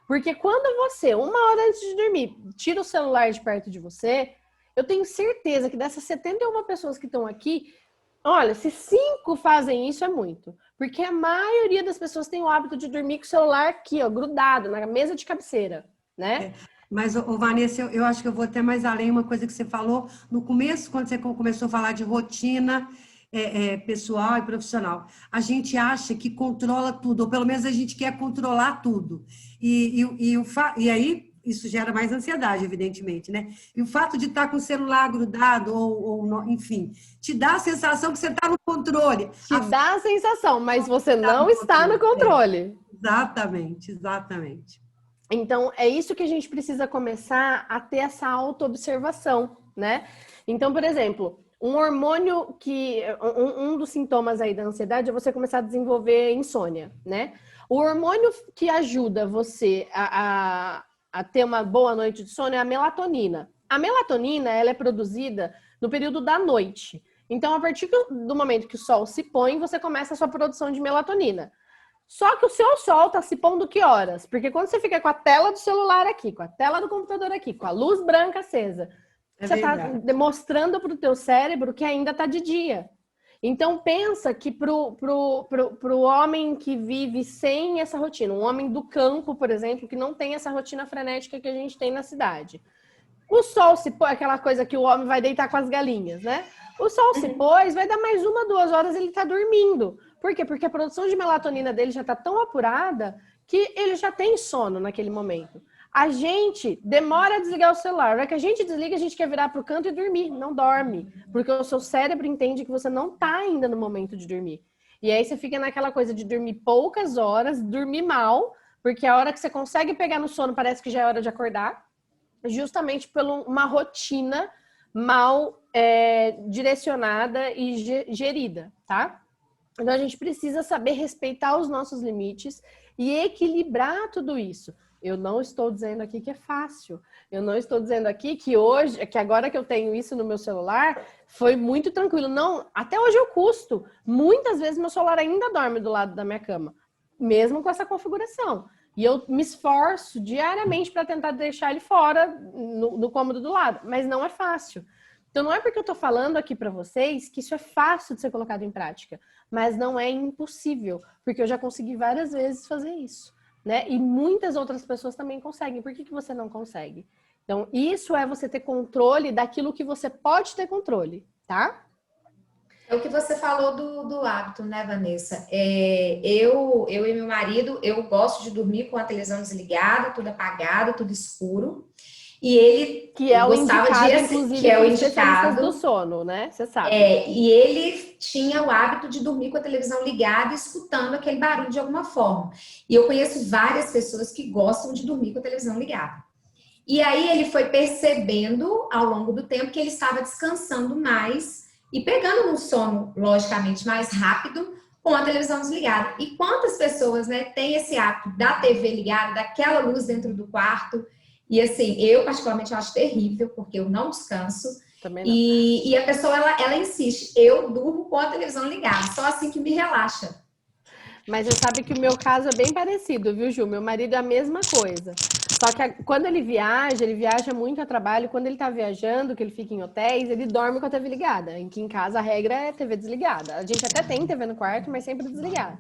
Porque quando você, 1 hora antes de dormir, tira o celular de perto de você, eu tenho certeza que dessas 71 pessoas que estão aqui, olha, se 5 fazem isso, é muito. Porque a maioria das pessoas tem o hábito de dormir com o celular aqui, ó, grudado, na mesa de cabeceira, né? Mas, Vanessa, eu acho que eu vou até mais além, uma coisa que você falou no começo, quando você começou a falar de rotina pessoal e profissional. A gente acha que controla tudo, ou pelo menos a gente quer controlar tudo. E aí, isso gera mais ansiedade, evidentemente, né? E o fato de estar com o celular grudado, enfim, te dá a sensação que você está no controle. Te dá a sensação, mas você não está no controle. Exatamente, exatamente. Então, é isso que a gente precisa começar a ter essa autoobservação, né? Então, por exemplo, um hormônio que... Um dos sintomas aí da ansiedade é você começar a desenvolver insônia, né? O hormônio que ajuda você a ter uma boa noite de sono é a melatonina. A melatonina, ela é produzida no período da noite. Então, a partir do momento que o sol se põe, você começa a sua produção de melatonina. Só que o seu sol tá se pondo que horas? Porque quando você fica com a tela do celular aqui, com a tela do computador aqui, com a luz branca acesa, você tá demonstrando pro teu cérebro que ainda tá de dia. Então pensa que pro homem que vive sem essa rotina, um homem do campo, por exemplo, que não tem essa rotina frenética que a gente tem na cidade. O sol se põe, aquela coisa que o homem vai deitar com as galinhas, né? O sol se pôs, vai dar mais 1, 2 horas, ele tá dormindo. Por quê? Porque a produção de melatonina dele já tá tão apurada que ele já tem sono naquele momento. A gente demora a desligar o celular. Na hora que a gente desliga, a gente quer virar pro canto e dormir. Não dorme. Porque o seu cérebro entende que você não tá ainda no momento de dormir. E aí você fica naquela coisa de dormir poucas horas, dormir mal, porque a hora que você consegue pegar no sono parece que já é hora de acordar, justamente por uma rotina mal direcionada e gerida, tá? Então, a gente precisa saber respeitar os nossos limites e equilibrar tudo isso. Eu não estou dizendo aqui que é fácil. Eu não estou dizendo aqui que hoje, que agora que eu tenho isso no meu celular, foi muito tranquilo. Não, até hoje eu custo. Muitas vezes meu celular ainda dorme do lado da minha cama, mesmo com essa configuração. E eu me esforço diariamente para tentar deixar ele fora no cômodo do lado, mas não é fácil. Então, não é porque eu estou falando aqui para vocês que isso é fácil de ser colocado em prática, mas não é impossível, porque eu já consegui várias vezes fazer isso, né? E muitas outras pessoas também conseguem. Por que você não consegue? Então, isso é você ter controle daquilo que você pode ter controle, tá? É o que você falou do hábito, né, Vanessa? Eu e meu marido, eu gosto de dormir com a televisão desligada, tudo apagado, tudo escuro. E ele que é o gostava indicado, inclusive, que é o indicado do sono, né? Você sabe. E ele tinha o hábito de dormir com a televisão ligada, escutando aquele barulho de alguma forma. E eu conheço várias pessoas que gostam de dormir com a televisão ligada. E aí ele foi percebendo, ao longo do tempo, que ele estava descansando mais e pegando um sono, logicamente, mais rápido com a televisão desligada. E quantas pessoas, né, têm esse hábito da TV ligada, daquela luz dentro do quarto? E assim, eu particularmente acho terrível, porque eu não descanso. Também não. E a pessoa, ela insiste, eu durmo com a televisão ligada, só assim que me relaxa. Mas você sabe que o meu caso é bem parecido, viu, Ju? Meu marido é a mesma coisa. Só que quando ele viaja muito a trabalho. Quando ele tá viajando, que ele fica em hotéis, ele dorme com a TV ligada. Aqui em casa a regra é TV desligada. A gente até tem TV no quarto, mas sempre desligada.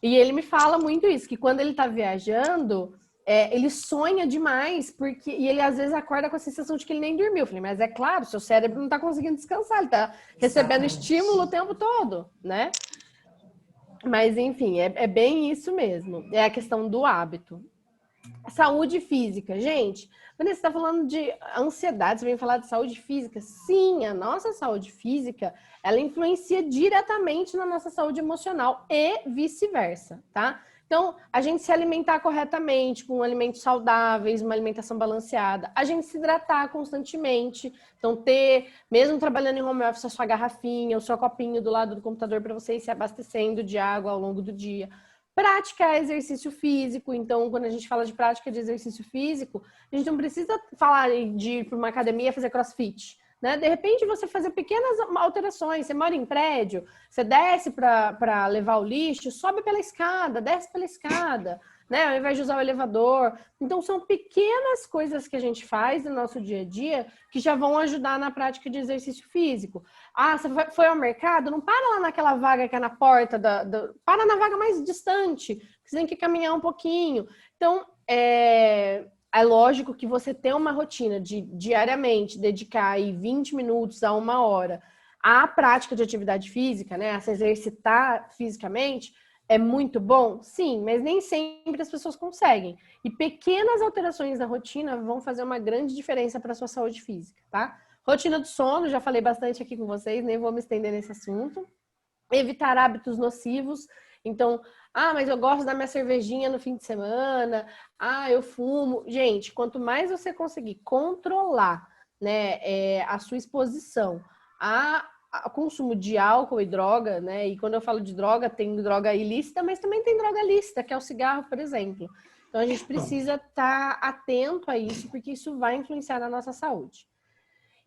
E ele me fala muito isso, que quando ele tá viajando, ele sonha demais, e ele às vezes acorda com a sensação de que ele nem dormiu. Eu falei, mas é claro, seu cérebro não tá conseguindo descansar, ele tá recebendo estímulo o tempo todo, né? Mas, enfim, é bem isso mesmo. É a questão do hábito. Saúde física. Gente, Vanessa, você está falando de ansiedade, você vem falar de saúde física? Sim, a nossa saúde física, ela influencia diretamente na nossa saúde emocional e vice-versa, tá? Então, a gente se alimentar corretamente, com alimentos saudáveis, uma alimentação balanceada, a gente se hidratar constantemente, então ter, mesmo trabalhando em home office, a sua garrafinha, o seu copinho do lado do computador para você ir se abastecendo de água ao longo do dia. Praticar exercício físico, então quando a gente fala de prática de exercício físico, a gente não precisa falar de ir para uma academia fazer crossfit, né? De repente você fazer pequenas alterações, você mora em prédio, você desce para levar o lixo, sobe pela escada, desce pela escada, né? Ao invés de usar o elevador. Então são pequenas coisas que a gente faz no nosso dia a dia que já vão ajudar na prática de exercício físico. Ah, você foi ao mercado? Não para lá naquela vaga que é na porta, para na vaga mais distante, você tem que caminhar um pouquinho. Então, é lógico que você ter uma rotina de diariamente dedicar aí 20 minutos a 1 hora à prática de atividade física, né, a se exercitar fisicamente, é muito bom? Sim, mas nem sempre as pessoas conseguem. E pequenas alterações na rotina vão fazer uma grande diferença para a sua saúde física, tá? Rotina do sono, já falei bastante aqui com vocês, nem vou me estender nesse assunto. Evitar hábitos nocivos. Então, mas eu gosto da minha cervejinha no fim de semana, eu fumo. Gente, quanto mais você conseguir controlar, né, a sua exposição ao consumo de álcool e droga, né, e quando eu falo de droga, tem droga ilícita, mas também tem droga lícita, que é o cigarro, por exemplo. Então, a gente precisa estar atento a isso, porque isso vai influenciar na nossa saúde.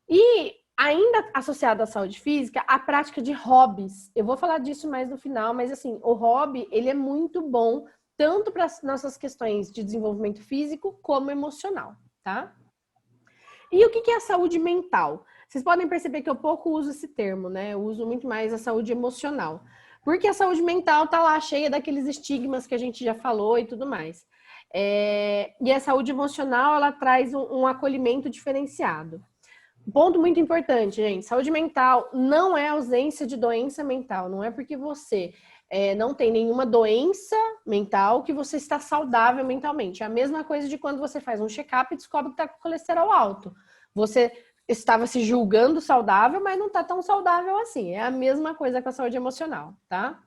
E ainda associado à saúde física, a prática de hobbies. Eu vou falar disso mais no final, mas assim, o hobby, ele é muito bom tanto para as nossas questões de desenvolvimento físico como emocional, tá? E o que é a saúde mental? Vocês podem perceber que eu pouco uso esse termo, né? Eu uso muito mais a saúde emocional. Porque a saúde mental tá lá cheia daqueles estigmas que a gente já falou e tudo mais. E a saúde emocional, ela traz um acolhimento diferenciado. Ponto muito importante, gente. Saúde mental não é ausência de doença mental. Não é porque você não tem nenhuma doença mental que você está saudável mentalmente. É a mesma coisa de quando você faz um check-up e descobre que está com colesterol alto. Você estava se julgando saudável, mas não está tão saudável assim. É a mesma coisa com a saúde emocional, tá?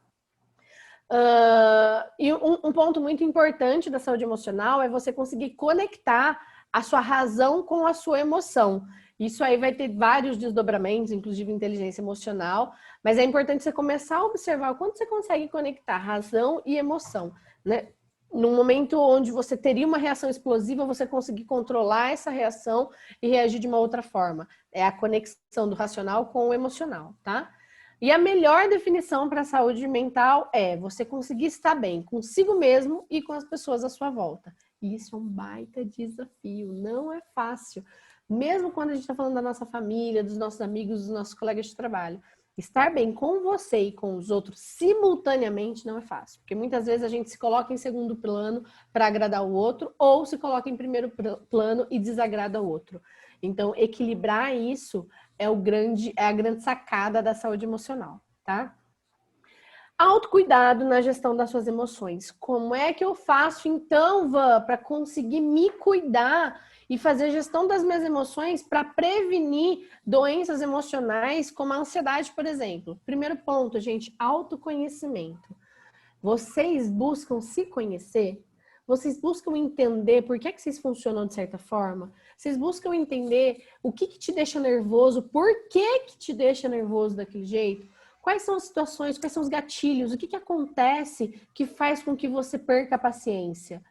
E um ponto muito importante da saúde emocional é você conseguir conectar a sua razão com a sua emoção. Isso aí vai ter vários desdobramentos, inclusive inteligência emocional, mas é importante você começar a observar o quanto você consegue conectar razão e emoção, né? Num momento onde você teria uma reação explosiva, você conseguir controlar essa reação e reagir de uma outra forma. É a conexão do racional com o emocional, tá? E a melhor definição para a saúde mental é você conseguir estar bem consigo mesmo e com as pessoas à sua volta. E isso é um baita desafio, não é fácil. Mesmo quando a gente está falando da nossa família, dos nossos amigos, dos nossos colegas de trabalho. Estar bem com você e com os outros simultaneamente não é fácil. Porque muitas vezes a gente se coloca em segundo plano para agradar o outro ou se coloca em primeiro plano e desagrada o outro. Então, equilibrar isso é a grande sacada da saúde emocional, tá? Autocuidado na gestão das suas emoções. Como é que eu faço, então, Van, para conseguir me cuidar e fazer gestão das minhas emoções para prevenir doenças emocionais como a ansiedade, por exemplo? Primeiro ponto, gente, autoconhecimento. Vocês buscam se conhecer? Vocês buscam entender por que vocês funcionam de certa forma? Vocês buscam entender o que te deixa nervoso, por que te deixa nervoso daquele jeito? Quais são as situações, quais são os gatilhos, o que acontece que faz com que você perca a paciência?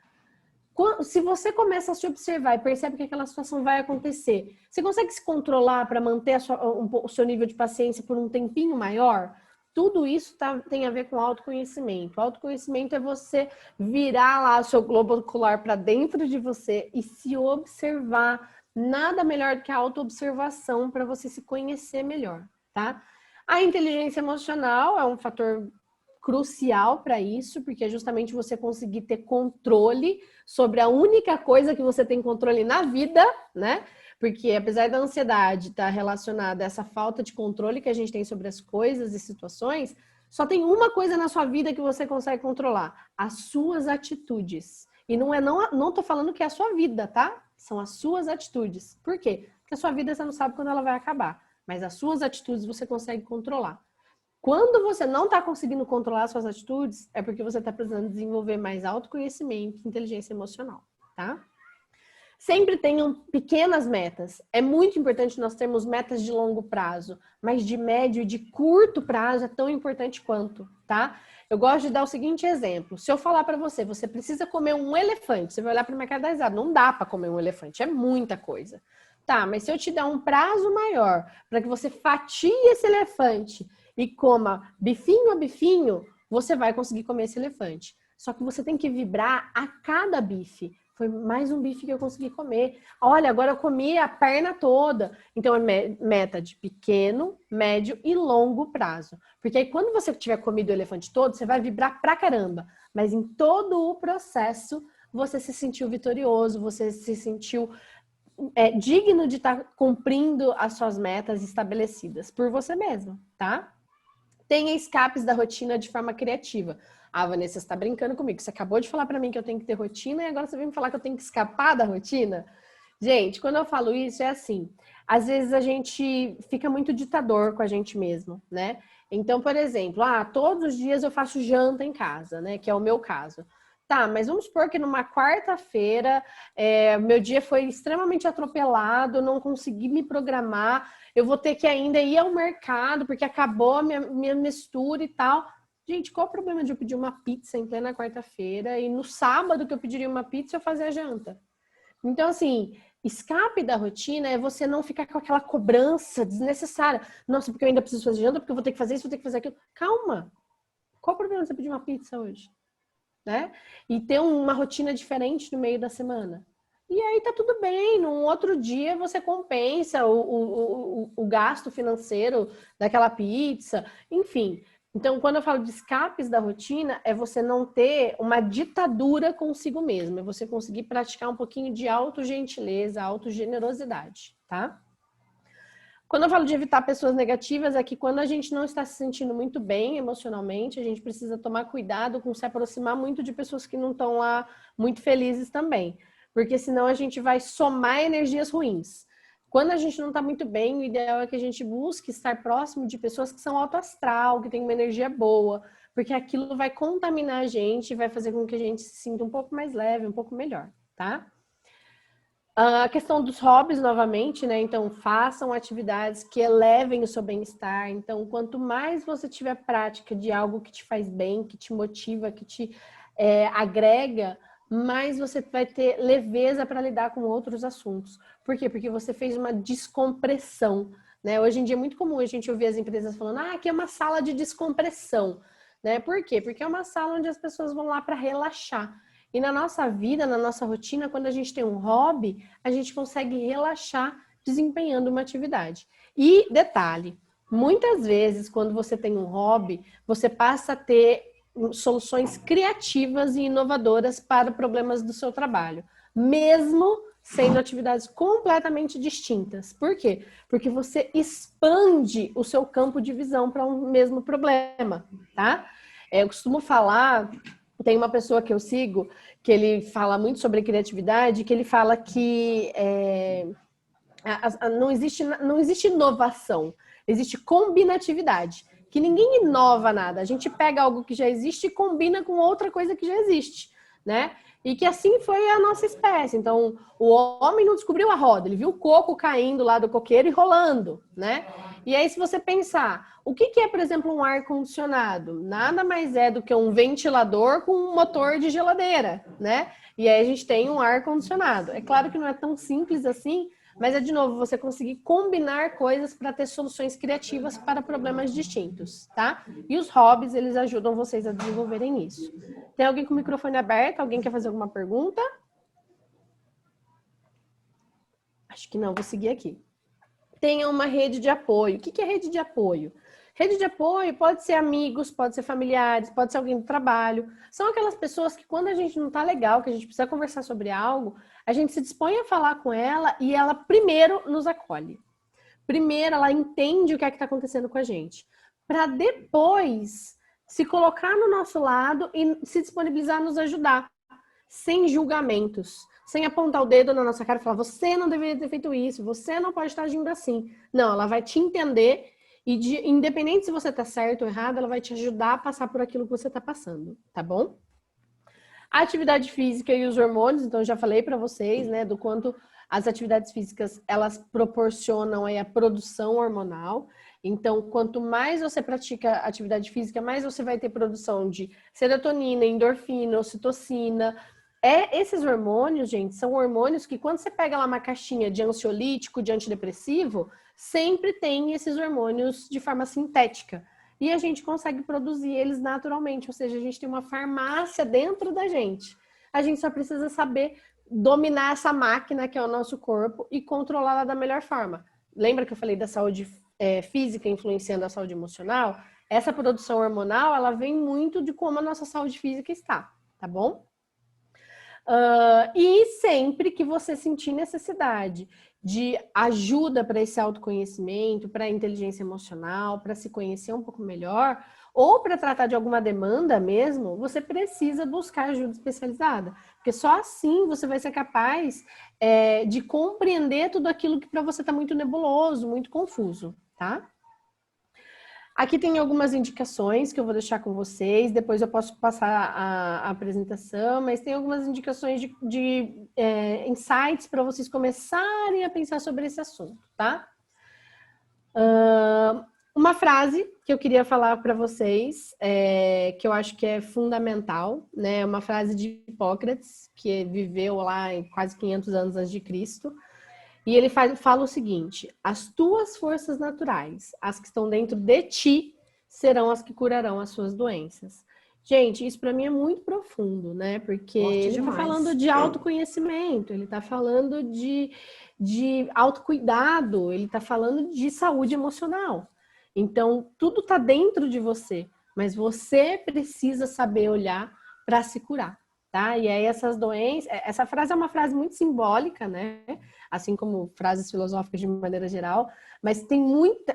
Se você começa a se observar e percebe que aquela situação vai acontecer, você consegue se controlar para manter o seu nível de paciência por um tempinho maior? Tudo isso tem a ver com autoconhecimento. Autoconhecimento é você virar lá o seu globo ocular para dentro de você e se observar. Nada melhor do que a autoobservação para você se conhecer melhor, tá? A inteligência emocional é um fator crucial para isso, porque é justamente você conseguir ter controle sobre a única coisa que você tem controle na vida, né? Porque apesar da ansiedade estar relacionada a essa falta de controle que a gente tem sobre as coisas e situações, só tem uma coisa na sua vida que você consegue controlar: as suas atitudes. E não tô falando que é a sua vida, tá? São as suas atitudes. Por quê? Porque a sua vida você não sabe quando ela vai acabar, mas as suas atitudes você consegue controlar. Quando você não está conseguindo controlar suas atitudes, é porque você está precisando desenvolver mais autoconhecimento e inteligência emocional, tá? Sempre tenham pequenas metas. É muito importante nós termos metas de longo prazo, mas de médio e de curto prazo é tão importante quanto, tá? Eu gosto de dar o seguinte exemplo. Se eu falar para você, você precisa comer um elefante, você vai olhar para o mercado da risada, não dá para comer um elefante, é muita coisa. Tá, mas se eu te der um prazo maior para que você fatie esse elefante e coma bifinho a bifinho, você vai conseguir comer esse elefante. Só que você tem que vibrar a cada bife. Foi mais um bife que eu consegui comer. Olha, agora eu comi a perna toda. Então, é meta de pequeno, médio e longo prazo. Porque aí, quando você tiver comido o elefante todo, você vai vibrar pra caramba. Mas em todo o processo, você se sentiu vitorioso, você se sentiu digno de estar cumprindo as suas metas estabelecidas por você mesmo, tá? Tenha escapes da rotina de forma criativa. Ah, Vanessa, você está brincando comigo. Você acabou de falar para mim que eu tenho que ter rotina e agora você vem me falar que eu tenho que escapar da rotina? Gente, quando eu falo isso, é assim. Às vezes a gente fica muito ditador com a gente mesmo, né? Então, por exemplo, todos os dias eu faço janta em casa, né? Que é o meu caso. Tá, mas vamos supor que numa quarta-feira meu dia foi extremamente atropelado, não consegui me programar, eu vou ter que ainda ir ao mercado porque acabou a minha mistura e tal. Gente, qual o problema de eu pedir uma pizza em plena quarta-feira e no sábado que eu pediria uma pizza eu fazer a janta? Então, assim, escape da rotina é você não ficar com aquela cobrança desnecessária. Nossa, porque eu ainda preciso fazer janta, porque eu vou ter que fazer isso, vou ter que fazer aquilo. Calma! Qual o problema de você pedir uma pizza hoje? Né? E ter uma rotina diferente no meio da semana. E aí tá tudo bem, num outro dia você compensa o gasto financeiro daquela pizza, enfim. Então, quando eu falo de escapes da rotina, é você não ter uma ditadura consigo mesmo, é você conseguir praticar um pouquinho de autogentileza, autogenerosidade, tá? Quando eu falo de evitar pessoas negativas, é que quando a gente não está se sentindo muito bem emocionalmente, a gente precisa tomar cuidado com se aproximar muito de pessoas que não estão lá muito felizes também. Porque senão a gente vai somar energias ruins. Quando a gente não está muito bem, o ideal é que a gente busque estar próximo de pessoas que são alto astral, que têm uma energia boa, porque aquilo vai contaminar a gente e vai fazer com que a gente se sinta um pouco mais leve, um pouco melhor, tá? A questão dos hobbies, novamente, né? Então, façam atividades que elevem o seu bem-estar. Então, quanto mais você tiver prática de algo que te faz bem, que te motiva, que te agrega, mais você vai ter leveza para lidar com outros assuntos. Por quê? Porque você fez uma descompressão, né? Hoje em dia é muito comum a gente ouvir as empresas falando, aqui é uma sala de descompressão, né? Por quê? Porque é uma sala onde as pessoas vão lá para relaxar. E na nossa vida, na nossa rotina, quando a gente tem um hobby, a gente consegue relaxar desempenhando uma atividade. E detalhe, muitas vezes quando você tem um hobby, você passa a ter soluções criativas e inovadoras para problemas do seu trabalho, mesmo sendo atividades completamente distintas. Por quê? Porque você expande o seu campo de visão para um mesmo problema, tá? Eu costumo falar... Tem uma pessoa que eu sigo, que ele fala muito sobre criatividade, que ele fala que não existe inovação, existe combinatividade. Que ninguém inova nada. A gente pega algo que já existe e combina com outra coisa que já existe, né? E que assim foi a nossa espécie. Então, o homem não descobriu a roda, ele viu o coco caindo lá do coqueiro e rolando, né? E aí, se você pensar, o que é, por exemplo, um ar-condicionado? Nada mais é do que um ventilador com um motor de geladeira, né? E aí a gente tem um ar-condicionado. É claro que não é tão simples assim, mas é, de novo, você conseguir combinar coisas para ter soluções criativas para problemas distintos, tá? E os hobbies, eles ajudam vocês a desenvolverem isso. Tem alguém com o microfone aberto? Alguém quer fazer alguma pergunta? Acho que não, vou seguir aqui. Tenha uma rede de apoio. O que é rede de apoio? Rede de apoio pode ser amigos, pode ser familiares, pode ser alguém do trabalho. São aquelas pessoas que quando a gente não tá legal, que a gente precisa conversar sobre algo, a gente se dispõe a falar com ela e ela primeiro nos acolhe. Primeiro ela entende o que é que está acontecendo com a gente. Para depois se colocar no nosso lado e se disponibilizar a nos ajudar. Sem julgamentos. Sem apontar o dedo na nossa cara e falar, você não deveria ter feito isso, você não pode estar agindo assim. Não, ela vai te entender e independente se você tá certo ou errado, ela vai te ajudar a passar por aquilo que você tá passando, tá bom? A atividade física e os hormônios, então eu já falei para vocês, né, do quanto as atividades físicas, elas proporcionam aí a produção hormonal. Então, quanto mais você pratica atividade física, mais você vai ter produção de serotonina, endorfina, ocitocina. Esses hormônios, gente, são hormônios que quando você pega lá uma caixinha de ansiolítico, de antidepressivo, sempre tem esses hormônios de forma sintética. E a gente consegue produzir eles naturalmente, ou seja, a gente tem uma farmácia dentro da gente. A gente só precisa saber dominar essa máquina que é o nosso corpo e controlá-la da melhor forma. Lembra que eu falei da saúde física influenciando a saúde emocional? Essa produção hormonal, ela vem muito de como a nossa saúde física está, tá bom? E sempre que você sentir necessidade de ajuda para esse autoconhecimento, para a inteligência emocional, para se conhecer um pouco melhor, ou para tratar de alguma demanda mesmo, você precisa buscar ajuda especializada. Porque só assim você vai ser capaz de compreender tudo aquilo que para você está muito nebuloso, muito confuso, tá? Aqui tem algumas indicações que eu vou deixar com vocês, depois eu posso passar a apresentação, mas tem algumas indicações de insights para vocês começarem a pensar sobre esse assunto, tá? Uma frase que eu queria falar para vocês, que eu acho que é fundamental, né? Uma frase de Hipócrates, que viveu lá em quase 500 anos antes de Cristo. E ele fala o seguinte: as tuas forças naturais, as que estão dentro de ti, serão as que curarão as suas doenças. Gente, isso para mim é muito profundo, né? Porque ele está falando de autoconhecimento, ele está falando de autocuidado, ele está falando de saúde emocional. Então, tudo está dentro de você, mas você precisa saber olhar para se curar, tá? E aí essas doenças... Essa frase é uma frase muito simbólica, né? Assim como frases filosóficas de maneira geral, mas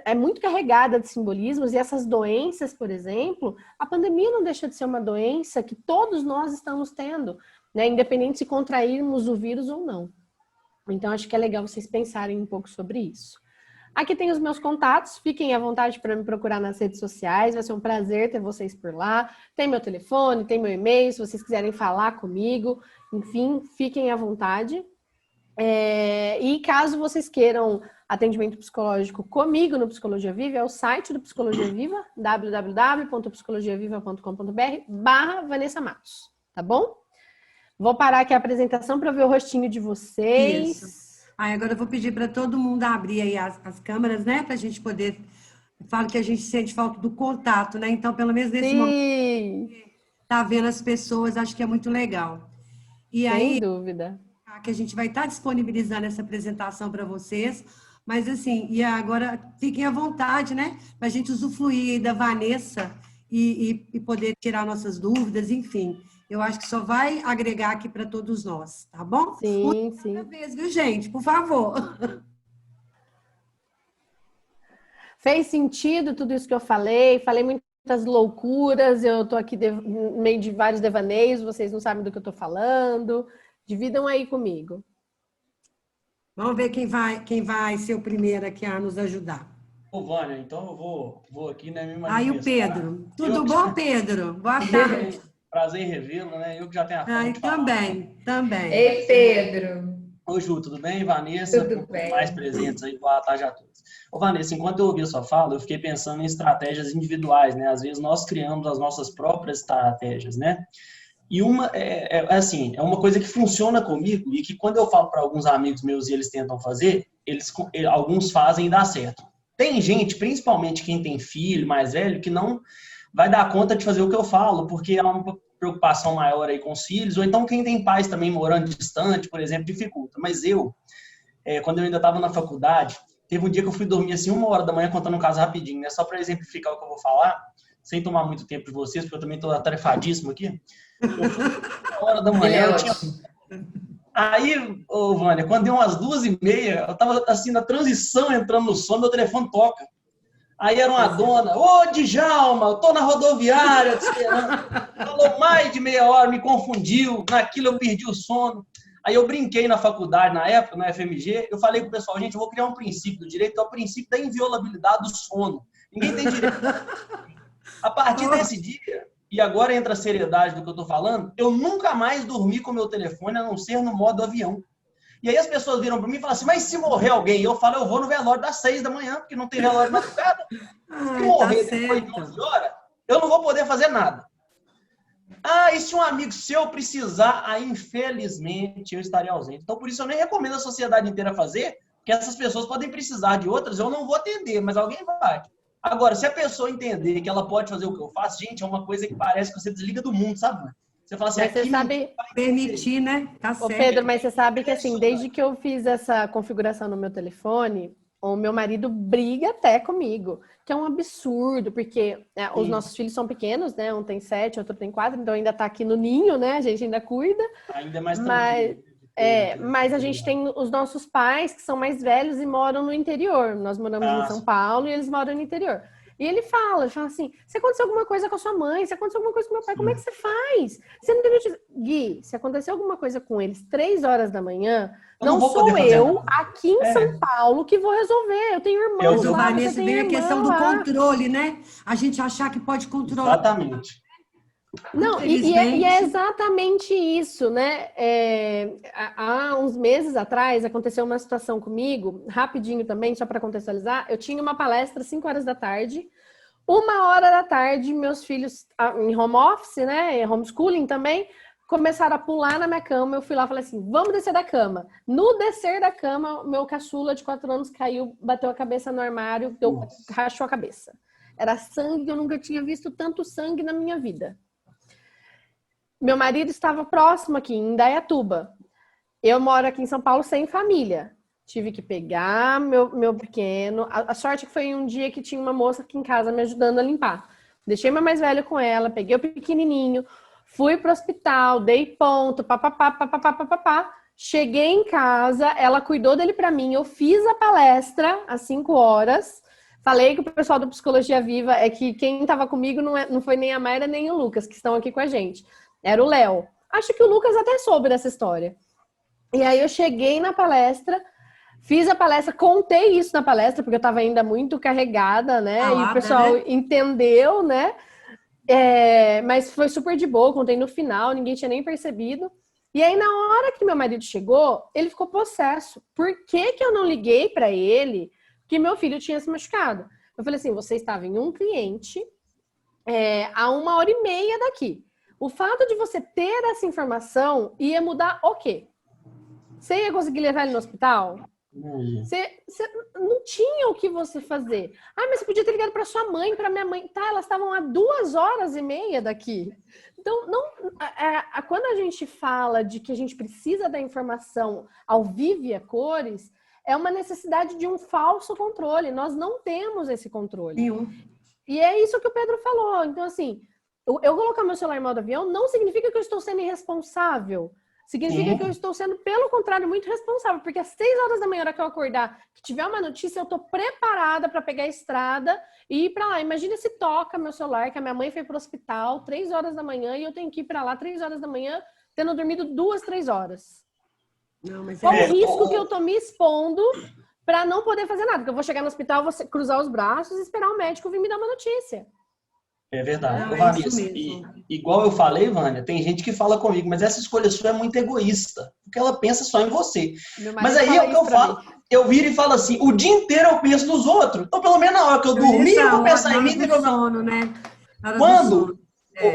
é muito carregada de simbolismos, e essas doenças, por exemplo, a pandemia não deixa de ser uma doença que todos nós estamos tendo, né? Independente se contrairmos o vírus ou não. Então, acho que é legal vocês pensarem um pouco sobre isso. Aqui tem os meus contatos, fiquem à vontade para me procurar nas redes sociais, vai ser um prazer ter vocês por lá. Tem meu telefone, tem meu e-mail, se vocês quiserem falar comigo, enfim, fiquem à vontade. E caso vocês queiram atendimento psicológico comigo no Psicologia Viva, é o site do Psicologia Viva, www.psicologiaviva.com.br/Vanessa Matos, tá bom? Vou parar aqui a apresentação para ver o rostinho de vocês. Isso. Agora eu vou pedir para todo mundo abrir aí as câmeras, né? Para a gente poder... Eu falo que a gente sente falta do contato, né? Então, pelo menos nesse momento, tá vendo as pessoas, acho que é muito legal. E aí, sem dúvida. Que a gente vai estar disponibilizando essa apresentação para vocês, mas assim, e agora fiquem à vontade, né? Para a gente usufruir da Vanessa e poder tirar nossas dúvidas, enfim. Eu acho que só vai agregar aqui para todos nós, tá bom? Sim. Uma vez, viu, gente? Por favor. Fez sentido tudo isso que eu falei? Falei muitas loucuras, eu tô aqui no meio de vários devaneios, vocês não sabem do que eu tô falando. Dividam aí comigo. Vamos ver quem vai ser o primeiro aqui a nos ajudar. Ô, Vânia, então eu vou aqui, né, me manifestar. Aí o Pedro. Tudo bom, Pedro? Boa tarde. Prazer em revê-lo, né? Eu que já tenho a fama de também. Ei, Pedro. Oi, Ju, tudo bem? Vanessa, tudo bem. Mais presentes aí, boa tarde a todos. Ô, Vanessa, enquanto eu ouvi a sua fala, eu fiquei pensando em estratégias individuais, né? Às vezes nós criamos as nossas próprias estratégias, né? E uma, é uma coisa que funciona comigo e que quando eu falo para alguns amigos meus e eles tentam fazer, alguns fazem e dá certo. Tem gente, principalmente quem tem filho mais velho, que não vai dar conta de fazer o que eu falo, porque há uma preocupação maior aí com os filhos, ou então quem tem pais também morando distante, por exemplo, dificulta. Mas quando eu ainda estava na faculdade, teve um dia que eu fui dormir assim 1h da manhã contando um caso rapidinho, né? Só para exemplificar o que eu vou falar, sem tomar muito tempo de vocês, porque eu também estou atarefadíssimo aqui. 1h da manhã, Aí, Vânia, quando deu umas 2h30, eu tava assim na transição, entrando no sono, meu telefone toca. Aí era uma dona, ô Djalma, eu tô na rodoviária te esperando. Falou mais de meia hora, me confundiu, naquilo eu perdi o sono. Aí eu brinquei na faculdade, na época, na FMG, eu falei pro pessoal, gente, eu vou criar um princípio do direito, que é o princípio da inviolabilidade do sono. Ninguém tem direito. A partir desse dia, e agora entra a seriedade do que eu tô falando, eu nunca mais dormi com meu telefone, a não ser no modo avião. E aí as pessoas viram para mim e falam assim, mas se morrer alguém? Eu falo, eu vou no velório das 6 da manhã, porque não tem velório de madrugada. Se morrer depois de 11 horas, eu não vou poder fazer nada. Ah, e se um amigo seu precisar, aí infelizmente eu estarei ausente. Então por isso eu nem recomendo a sociedade inteira fazer, porque essas pessoas podem precisar de outras, eu não vou atender, mas alguém vai. Agora, se a pessoa entender que ela pode fazer o que eu faço, gente, é uma coisa que parece que você desliga do mundo, sabe? Você fala assim, mas você sabe permitir, né? Tá certo. Ô Pedro, mas você sabe que assim, desde que eu fiz essa configuração no meu telefone, o meu marido briga até comigo, que é um absurdo, porque os nossos filhos são pequenos, né? Um tem 7, outro tem 4, então ainda tá aqui no ninho, né? A gente ainda cuida. Ainda mais mas a gente tem os nossos pais que são mais velhos e moram no interior. Nós moramos em São Paulo e eles moram no interior. E ele fala assim, se acontecer alguma coisa com a sua mãe, se acontecer alguma coisa com meu pai, como é que você faz? Você não tem notícia. Gui, se acontecer alguma coisa com eles 3 horas da manhã, não sou eu aqui em São Paulo que vou resolver. Eu tenho irmãos lá, Vanessa, vem a questão do controle, né? A gente achar que pode controlar. Exatamente. Não, e é exatamente isso, né? Há uns meses atrás aconteceu uma situação comigo, rapidinho também, só para contextualizar. Eu tinha uma palestra às 5 horas da tarde, 1h da tarde, meus filhos em home office, né? Homeschooling também, começaram a pular na minha cama. Eu fui lá e falei assim: vamos descer da cama. No descer da cama, meu caçula de 4 anos caiu, bateu a cabeça no armário, rachou a cabeça. Era sangue, eu nunca tinha visto tanto sangue na minha vida. Meu marido estava próximo aqui, em Indaiatuba. Eu moro aqui em São Paulo sem família. Tive que pegar meu pequeno. A sorte que foi um dia que tinha uma moça aqui em casa me ajudando a limpar. Deixei meu mais velho com ela, peguei o pequenininho, fui pro hospital, dei ponto, papapá. Cheguei em casa, ela cuidou dele para mim. Eu fiz a palestra às 5 horas. Falei que o pessoal do Psicologia Viva é que quem estava comigo não foi nem a Mayra nem o Lucas, que estão aqui com a gente. Era o Léo. Acho que o Lucas até soube dessa história. E aí eu cheguei na palestra, fiz a palestra, contei isso na palestra, porque eu estava ainda muito carregada, né? E o pessoal entendeu, né? Mas foi super de boa, contei no final, ninguém tinha nem percebido. E aí, na hora que meu marido chegou, ele ficou possesso. Por que eu não liguei para ele que meu filho tinha se machucado? Eu falei assim, você estava em um cliente a 1h30 daqui. O fato de você ter essa informação ia mudar o quê? Você ia conseguir levar ele no hospital? Você não tinha o que você fazer. Ah, mas você podia ter ligado para sua mãe, para minha mãe. Tá, elas estavam a 2h30 daqui. Então, quando a gente fala de que a gente precisa da informação ao vivo e a cores, é uma necessidade de um falso controle. Nós não temos esse controle. E é isso que o Pedro falou. Então, assim, eu colocar meu celular em modo avião não significa que eu estou sendo irresponsável. Significa que eu estou sendo, pelo contrário, muito responsável. Porque às 6 horas da manhã, na hora que eu acordar, que tiver uma notícia, eu estou preparada para pegar a estrada e ir para lá. Imagina se toca meu celular, que a minha mãe foi para o hospital 3 horas da manhã e eu tenho que ir para lá 3 horas da manhã, tendo dormido 2, 3 horas. Qual o risco que eu estou me expondo para não poder fazer nada? Porque eu vou chegar no hospital, vou cruzar os braços e esperar o médico vir me dar uma notícia. É verdade. Vanessa, igual eu falei, Vânia, tem gente que fala comigo, mas essa escolha sua é muito egoísta, porque ela pensa só em você. Mas aí é o que eu falo, eu viro e falo assim, o dia inteiro eu penso nos outros, então pelo menos na hora que eu dormir, eu vou pensar em mim. Quando,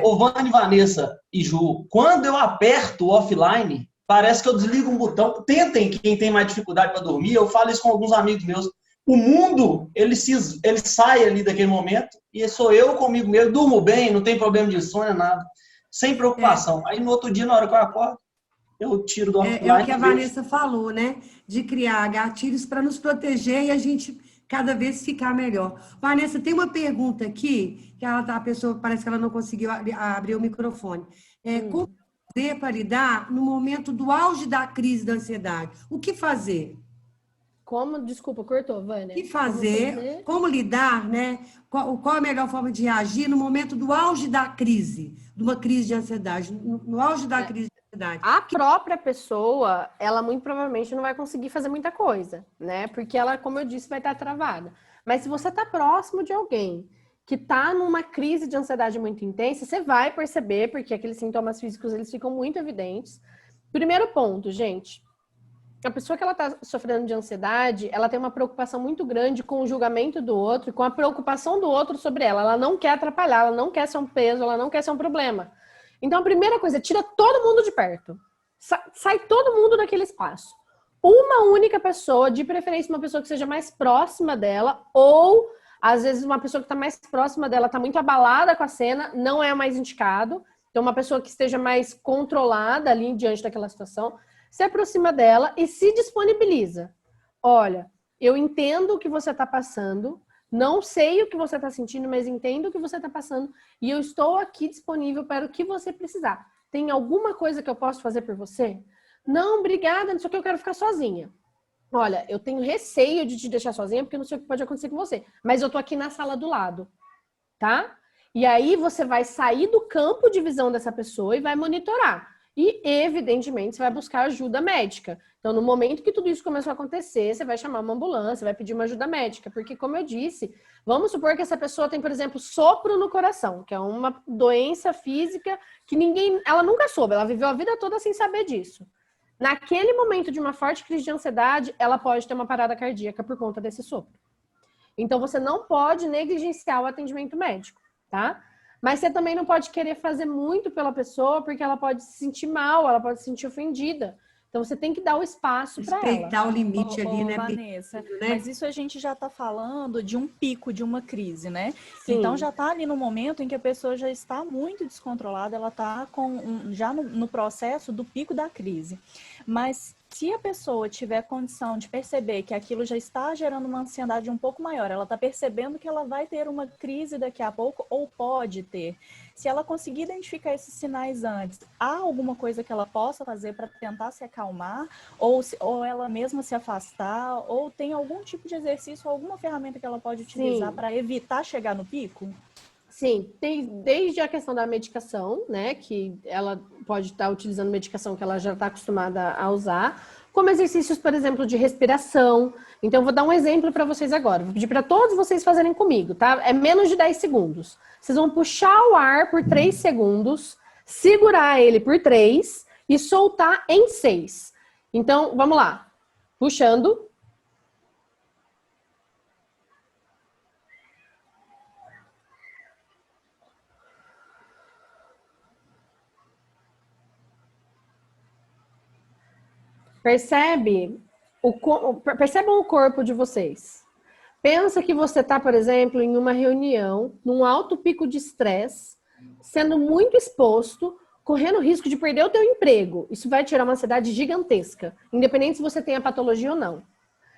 o Vânia, Vanessa e Ju, quando eu aperto o offline, parece que eu desligo um botão. Tentem, quem tem mais dificuldade para dormir, eu falo isso com alguns amigos meus. O mundo, ele sai ali daquele momento e sou eu comigo mesmo, durmo bem, não tem problema de sono, nada, sem preocupação. Aí no outro dia, na hora que eu acordo, eu tiro do offline. É o que a Vanessa falou, né? De criar gatilhos para nos proteger e a gente cada vez ficar melhor. Vanessa, tem uma pergunta aqui, que a pessoa parece que ela não conseguiu abrir o microfone. Como fazer para lidar no momento do auge da crise da ansiedade? O que fazer? Desculpa, cortou, Vânia. O que fazer? Como lidar, né? Qual a melhor forma de reagir no momento do auge da crise, de uma crise de ansiedade? No auge da crise de Verdade. A própria pessoa, ela muito provavelmente não vai conseguir fazer muita coisa, né? Porque ela, como eu disse, vai estar travada. Mas se você está próximo de alguém que está numa crise de ansiedade muito intensa, você vai perceber, porque aqueles sintomas físicos, eles ficam muito evidentes. Primeiro ponto, gente, a pessoa que ela está sofrendo de ansiedade, ela tem uma preocupação muito grande com o julgamento do outro e com a preocupação do outro sobre ela. Ela não quer atrapalhar, ela não quer ser um peso, ela não quer ser um problema. Então, a primeira coisa, tira todo mundo de perto. Sai todo mundo daquele espaço. Uma única pessoa, de preferência uma pessoa que seja mais próxima dela, ou, às vezes, uma pessoa que está mais próxima dela está muito abalada com a cena, não é o mais indicado. Então, uma pessoa que esteja mais controlada ali diante daquela situação, se aproxima dela e se disponibiliza. Olha, eu entendo o que você está passando, não sei o que você está sentindo, mas entendo o que você está passando e eu estou aqui disponível para o que você precisar. Tem alguma coisa que eu posso fazer por você? Não, obrigada, não sei o que, eu quero ficar sozinha. Olha, eu tenho receio de te deixar sozinha porque eu não sei o que pode acontecer com você, mas eu tô aqui na sala do lado, tá? E aí você vai sair do campo de visão dessa pessoa e vai monitorar. E, evidentemente, você vai buscar ajuda médica. Então, no momento que tudo isso começou a acontecer, você vai chamar uma ambulância, vai pedir uma ajuda médica. Porque, como eu disse, vamos supor que essa pessoa tem, por exemplo, sopro no coração, que é uma doença física que ela nunca soube, ela viveu a vida toda sem saber disso. Naquele momento de uma forte crise de ansiedade, ela pode ter uma parada cardíaca por conta desse sopro. Então, você não pode negligenciar o atendimento médico, tá? Mas você também não pode querer fazer muito pela pessoa, porque ela pode se sentir mal, ela pode se sentir ofendida. Então, você tem que dar o espaço para ela. Respeitar o limite ali, né, Vanessa, né? mas isso a gente já está falando de um pico de uma crise, né? Sim. Então, já está ali no momento em que a pessoa já está muito descontrolada, ela está já no processo do pico da crise. Mas se a pessoa tiver condição de perceber que aquilo já está gerando uma ansiedade um pouco maior, ela está percebendo que ela vai ter uma crise daqui a pouco, ou pode ter. Se ela conseguir identificar esses sinais antes, há alguma coisa que ela possa fazer para tentar se acalmar, ou ela mesma se afastar, ou tem algum tipo de exercício, alguma ferramenta que ela pode utilizar para evitar chegar no pico? Sim, tem desde a questão da medicação, né, que ela pode estar utilizando medicação que ela já está acostumada a usar, como exercícios, por exemplo, de respiração. Então, eu vou dar um exemplo para vocês agora. Vou pedir para todos vocês fazerem comigo, tá? É menos de 10 segundos. Vocês vão puxar o ar por 3 segundos, segurar ele por 3 e soltar em 6. Então, vamos lá. Puxando. Percebam o corpo de vocês. Pensa que você está, por exemplo, em uma reunião, num alto pico de estresse, sendo muito exposto, correndo risco de perder o teu emprego. Isso vai tirar uma ansiedade gigantesca, independente se você tem a patologia ou não.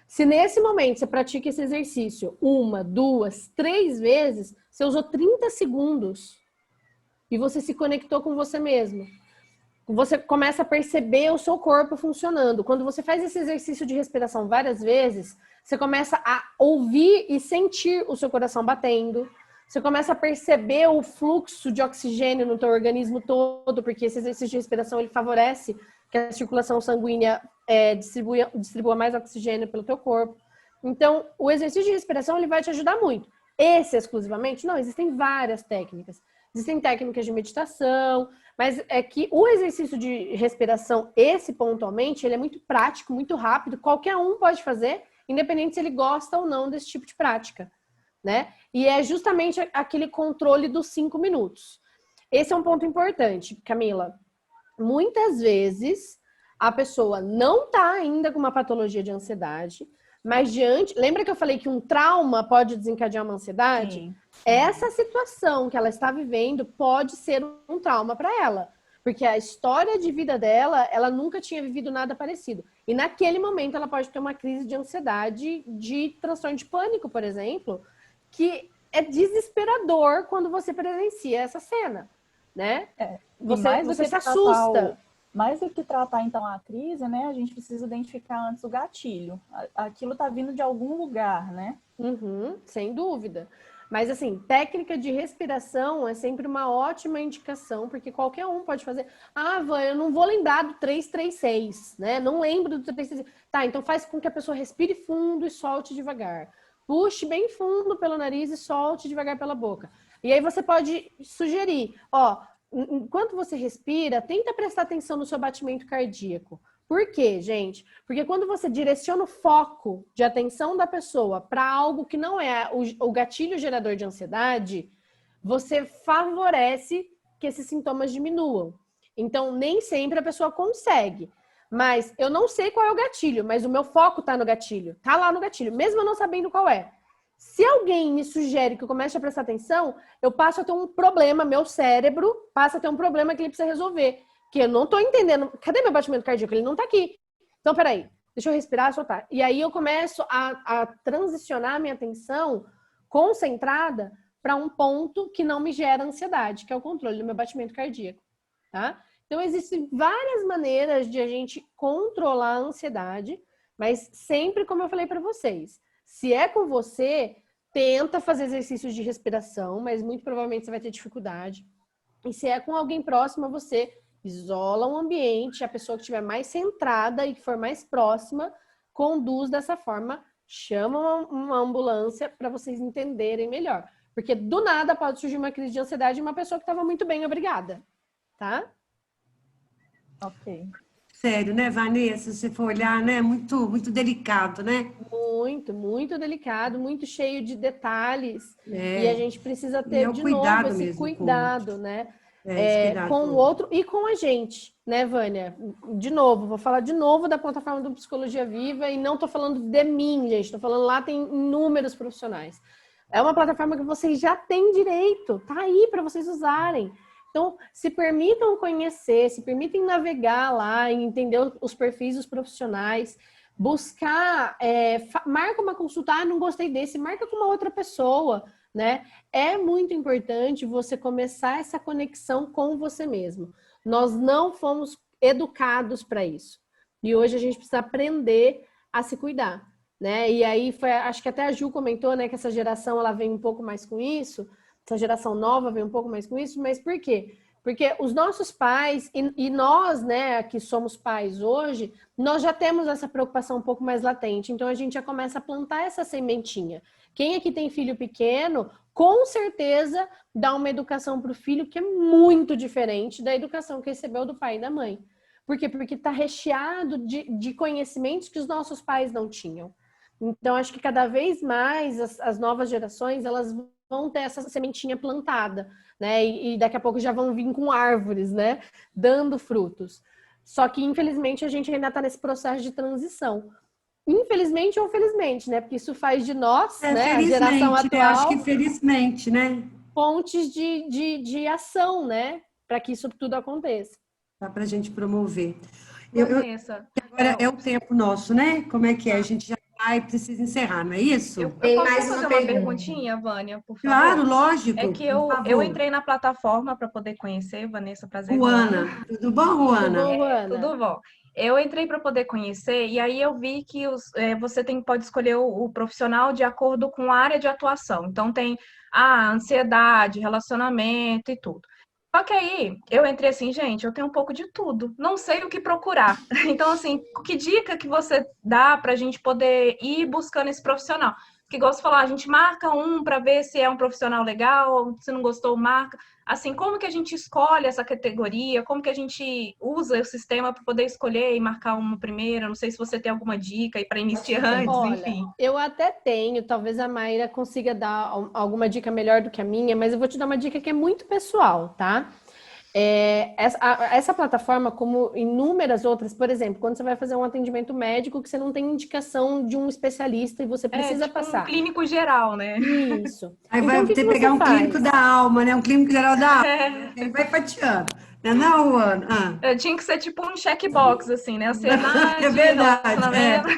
Se nesse momento você pratica esse exercício 1, 2, 3 vezes, você usou 30 segundos e você se conectou com você mesmo. Você começa a perceber o seu corpo funcionando. Quando você faz esse exercício de respiração várias vezes, você começa a ouvir e sentir o seu coração batendo. Você começa a perceber o fluxo de oxigênio no teu organismo todo, porque esse exercício de respiração ele favorece que a circulação sanguínea distribua mais oxigênio pelo teu corpo. Então, o exercício de respiração ele vai te ajudar muito. Esse exclusivamente? Não, existem várias técnicas. Existem técnicas de meditação, mas é que o exercício de respiração, esse pontualmente, ele é muito prático, muito rápido, qualquer um pode fazer, independente se ele gosta ou não desse tipo de prática, né? E é justamente aquele controle dos 5 minutos. Esse é um ponto importante, Camila. Muitas vezes a pessoa não está ainda com uma patologia de ansiedade, mas lembra que eu falei que um trauma pode desencadear uma ansiedade? Sim. Essa situação que ela está vivendo pode ser um trauma para ela, porque a história de vida dela, ela nunca tinha vivido nada parecido. E naquele momento ela pode ter uma crise de ansiedade, de transtorno de pânico, por exemplo, que é desesperador quando você presencia essa cena, né? Você se assusta. Mais do que tratar, então, a crise, né? A gente precisa identificar antes o gatilho. Aquilo está vindo de algum lugar, né? Sem dúvida. Mas, assim, técnica de respiração é sempre uma ótima indicação, porque qualquer um pode fazer. Ah, Vânia, eu não vou lembrar do 336, né? Não lembro do 336. Tá, então faz com que a pessoa respire fundo e solte devagar. Puxe bem fundo pelo nariz e solte devagar pela boca. E aí você pode sugerir, ó, enquanto você respira, tenta prestar atenção no seu batimento cardíaco. Por quê, gente? Porque quando você direciona o foco de atenção da pessoa para algo que não é o gatilho gerador de ansiedade, você favorece que esses sintomas diminuam. Então, nem sempre a pessoa consegue. Mas eu não sei qual é o gatilho, mas o meu foco está no gatilho. Está lá no gatilho, mesmo eu não sabendo qual é. Se alguém me sugere que eu comece a prestar atenção, eu passo a ter um problema, meu cérebro passa a ter um problema que ele precisa resolver. Que eu não tô entendendo. Cadê meu batimento cardíaco? Ele não tá aqui. Então, peraí. Deixa eu respirar, soltar. E aí eu começo a transicionar a minha atenção concentrada para um ponto que não me gera ansiedade, que é o controle do meu batimento cardíaco, tá? Então, existem várias maneiras de a gente controlar a ansiedade, mas sempre, como eu falei para vocês, se é com você, tenta fazer exercícios de respiração, mas muito provavelmente você vai ter dificuldade. E se é com alguém próximo a você, isola o ambiente, a pessoa que estiver mais centrada e que for mais próxima, conduz dessa forma, chama uma ambulância para vocês entenderem melhor. Porque do nada pode surgir uma crise de ansiedade de uma pessoa que estava muito bem, obrigada. Tá? Ok. Sério, né, Vanessa? Se você for olhar, né? Muito, muito delicado, né? Muito, muito delicado, muito cheio de detalhes. É. E a gente precisa E ter, é o de cuidado novo, esse mesmo cuidado, né? esse cuidado Com o todo. outro e com a gente, né, Vânia? De novo, vou falar de novo da plataforma do Psicologia Viva e não tô falando de mim, gente. Tô falando lá tem inúmeros profissionais. É uma plataforma que vocês já têm direito, tá aí para vocês usarem. Então, se permitam conhecer, se permitem navegar lá e entender os perfis dos profissionais, buscar, marca uma consulta, não gostei desse, marca com uma outra pessoa, né? É muito importante você começar essa conexão com você mesmo. Nós não fomos educados para isso. E hoje a gente precisa aprender a se cuidar, né? E aí, acho que até a Ju comentou, né, que essa geração ela vem um pouco mais com isso, essa geração nova vem um pouco mais com isso, mas por quê? Porque os nossos pais, e nós, né, que somos pais hoje, nós já temos essa preocupação um pouco mais latente, então a gente já começa a plantar essa sementinha. Quem aqui tem filho pequeno, com certeza dá uma educação para o filho que é muito diferente da educação que recebeu do pai e da mãe. Por quê? Porque está recheado de conhecimentos que os nossos pais não tinham. Então, acho que cada vez mais as novas gerações, elas vão ter essa sementinha plantada, né? E daqui a pouco já vão vir com árvores, né? Dando frutos. Só que, infelizmente, a gente ainda está nesse processo de transição. Infelizmente ou felizmente, né? Porque isso faz de nós, né, a geração atual, né? Acho que felizmente, né? Pontes de ação, né? Para que isso tudo aconteça. Dá para a gente promover. Vanessa, Agora é o tempo nosso, né? Como é que é? A gente já precisa encerrar, não é isso? eu Tem posso mais fazer uma uma pergunta. perguntinha, Vânia, por favor? Claro, lógico. É que por favor. eu entrei na plataforma para poder conhecer, Vanessa, prazer. Ruana, tudo bom, Ruana? Tudo bom, Ana? Tudo bom. Eu entrei para poder conhecer e aí eu vi que você pode escolher o profissional de acordo com a área de atuação. Então tem ansiedade, relacionamento e tudo. Só que aí eu entrei assim, gente, eu tenho um pouco de tudo, não sei o que procurar. Então, assim, que dica que você dá para a gente poder ir buscando esse profissional? Porque, igual você falou, a gente marca um para ver se é um profissional legal, se não gostou, marca. Assim, como que a gente escolhe essa categoria? Como que a gente usa o sistema para poder escolher e marcar uma primeira? Não sei se você tem alguma dica aí para iniciantes, Olha, enfim. eu até tenho, talvez a Mayra consiga dar alguma dica melhor do que a minha, mas eu vou te dar uma dica que é muito pessoal, tá? Essa plataforma, como inúmeras outras, por exemplo, quando você vai fazer um atendimento médico que você não tem indicação de um especialista e você precisa tipo passar. um clínico geral, né? Isso. Aí Então, vai o que ter que que pegar você um faz? clínico da alma, né? Um clínico geral da alma. Ele vai fatiando. Não, Ruana? Tinha que ser tipo um checkbox, assim, né? Ansiedade, É verdade. relacionamento.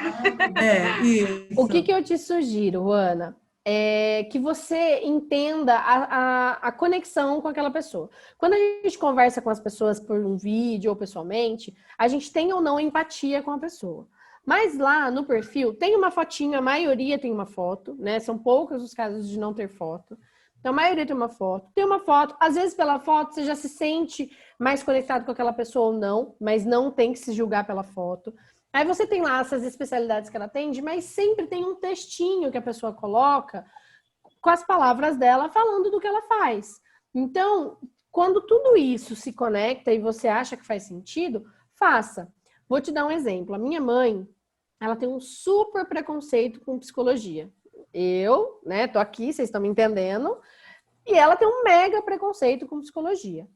Isso. O que eu te sugiro, Ana, é que você entenda a conexão com aquela pessoa. Quando a gente conversa com as pessoas por um vídeo ou pessoalmente, a gente tem ou não empatia com a pessoa. Mas lá no perfil tem uma fotinha, a maioria tem uma foto, né? São poucos os casos de não ter foto. Então, a maioria tem uma foto. Às vezes, pela foto, você já se sente mais conectado com aquela pessoa ou não, mas não tem que se julgar pela foto. Aí você tem lá essas especialidades que ela atende, mas sempre tem um textinho que a pessoa coloca com as palavras dela falando do que ela faz. Então, quando tudo isso se conecta e você acha que faz sentido, faça. Vou te dar um exemplo. A minha mãe, ela tem um super preconceito com psicologia. Eu, né, tô aqui, vocês estão me entendendo, e ela tem um mega preconceito com psicologia.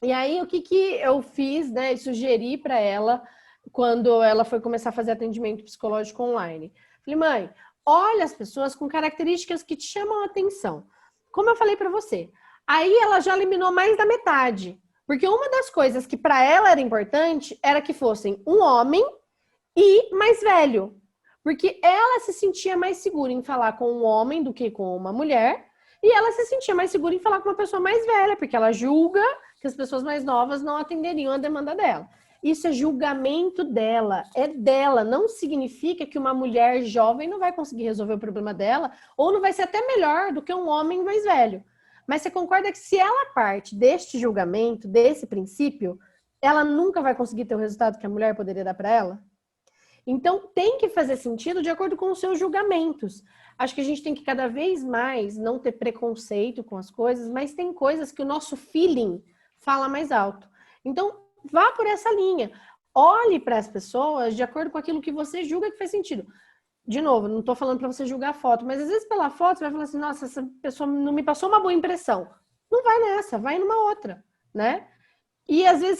E aí, o que eu fiz, né, sugeri para ela, quando ela foi começar a fazer atendimento psicológico online. Falei, mãe, olha as pessoas com características que te chamam a atenção. Como eu falei para você. Aí ela já eliminou mais da metade. Porque uma das coisas que para ela era importante era que fossem um homem e mais velho. Porque ela se sentia mais segura em falar com um homem do que com uma mulher. E ela se sentia mais segura em falar com uma pessoa mais velha, porque ela julga que as pessoas mais novas não atenderiam a demanda dela. Isso é julgamento dela, é dela. Não significa que uma mulher jovem não vai conseguir resolver o problema dela, ou não vai ser até melhor do que um homem mais velho. Mas você concorda que se ela parte deste julgamento, desse princípio, ela nunca vai conseguir ter o resultado que a mulher poderia dar para ela? Então, tem que fazer sentido de acordo com os seus julgamentos. Acho que a gente tem que cada vez mais não ter preconceito com as coisas, mas tem coisas que o nosso feeling fala mais alto. Então, vá por essa linha. Olhe para as pessoas de acordo com aquilo que você julga que faz sentido. De novo, não estou falando para você julgar a foto, mas às vezes pela foto você vai falar assim, nossa, essa pessoa não me passou uma boa impressão. Não vai nessa, vai numa outra, né? E às vezes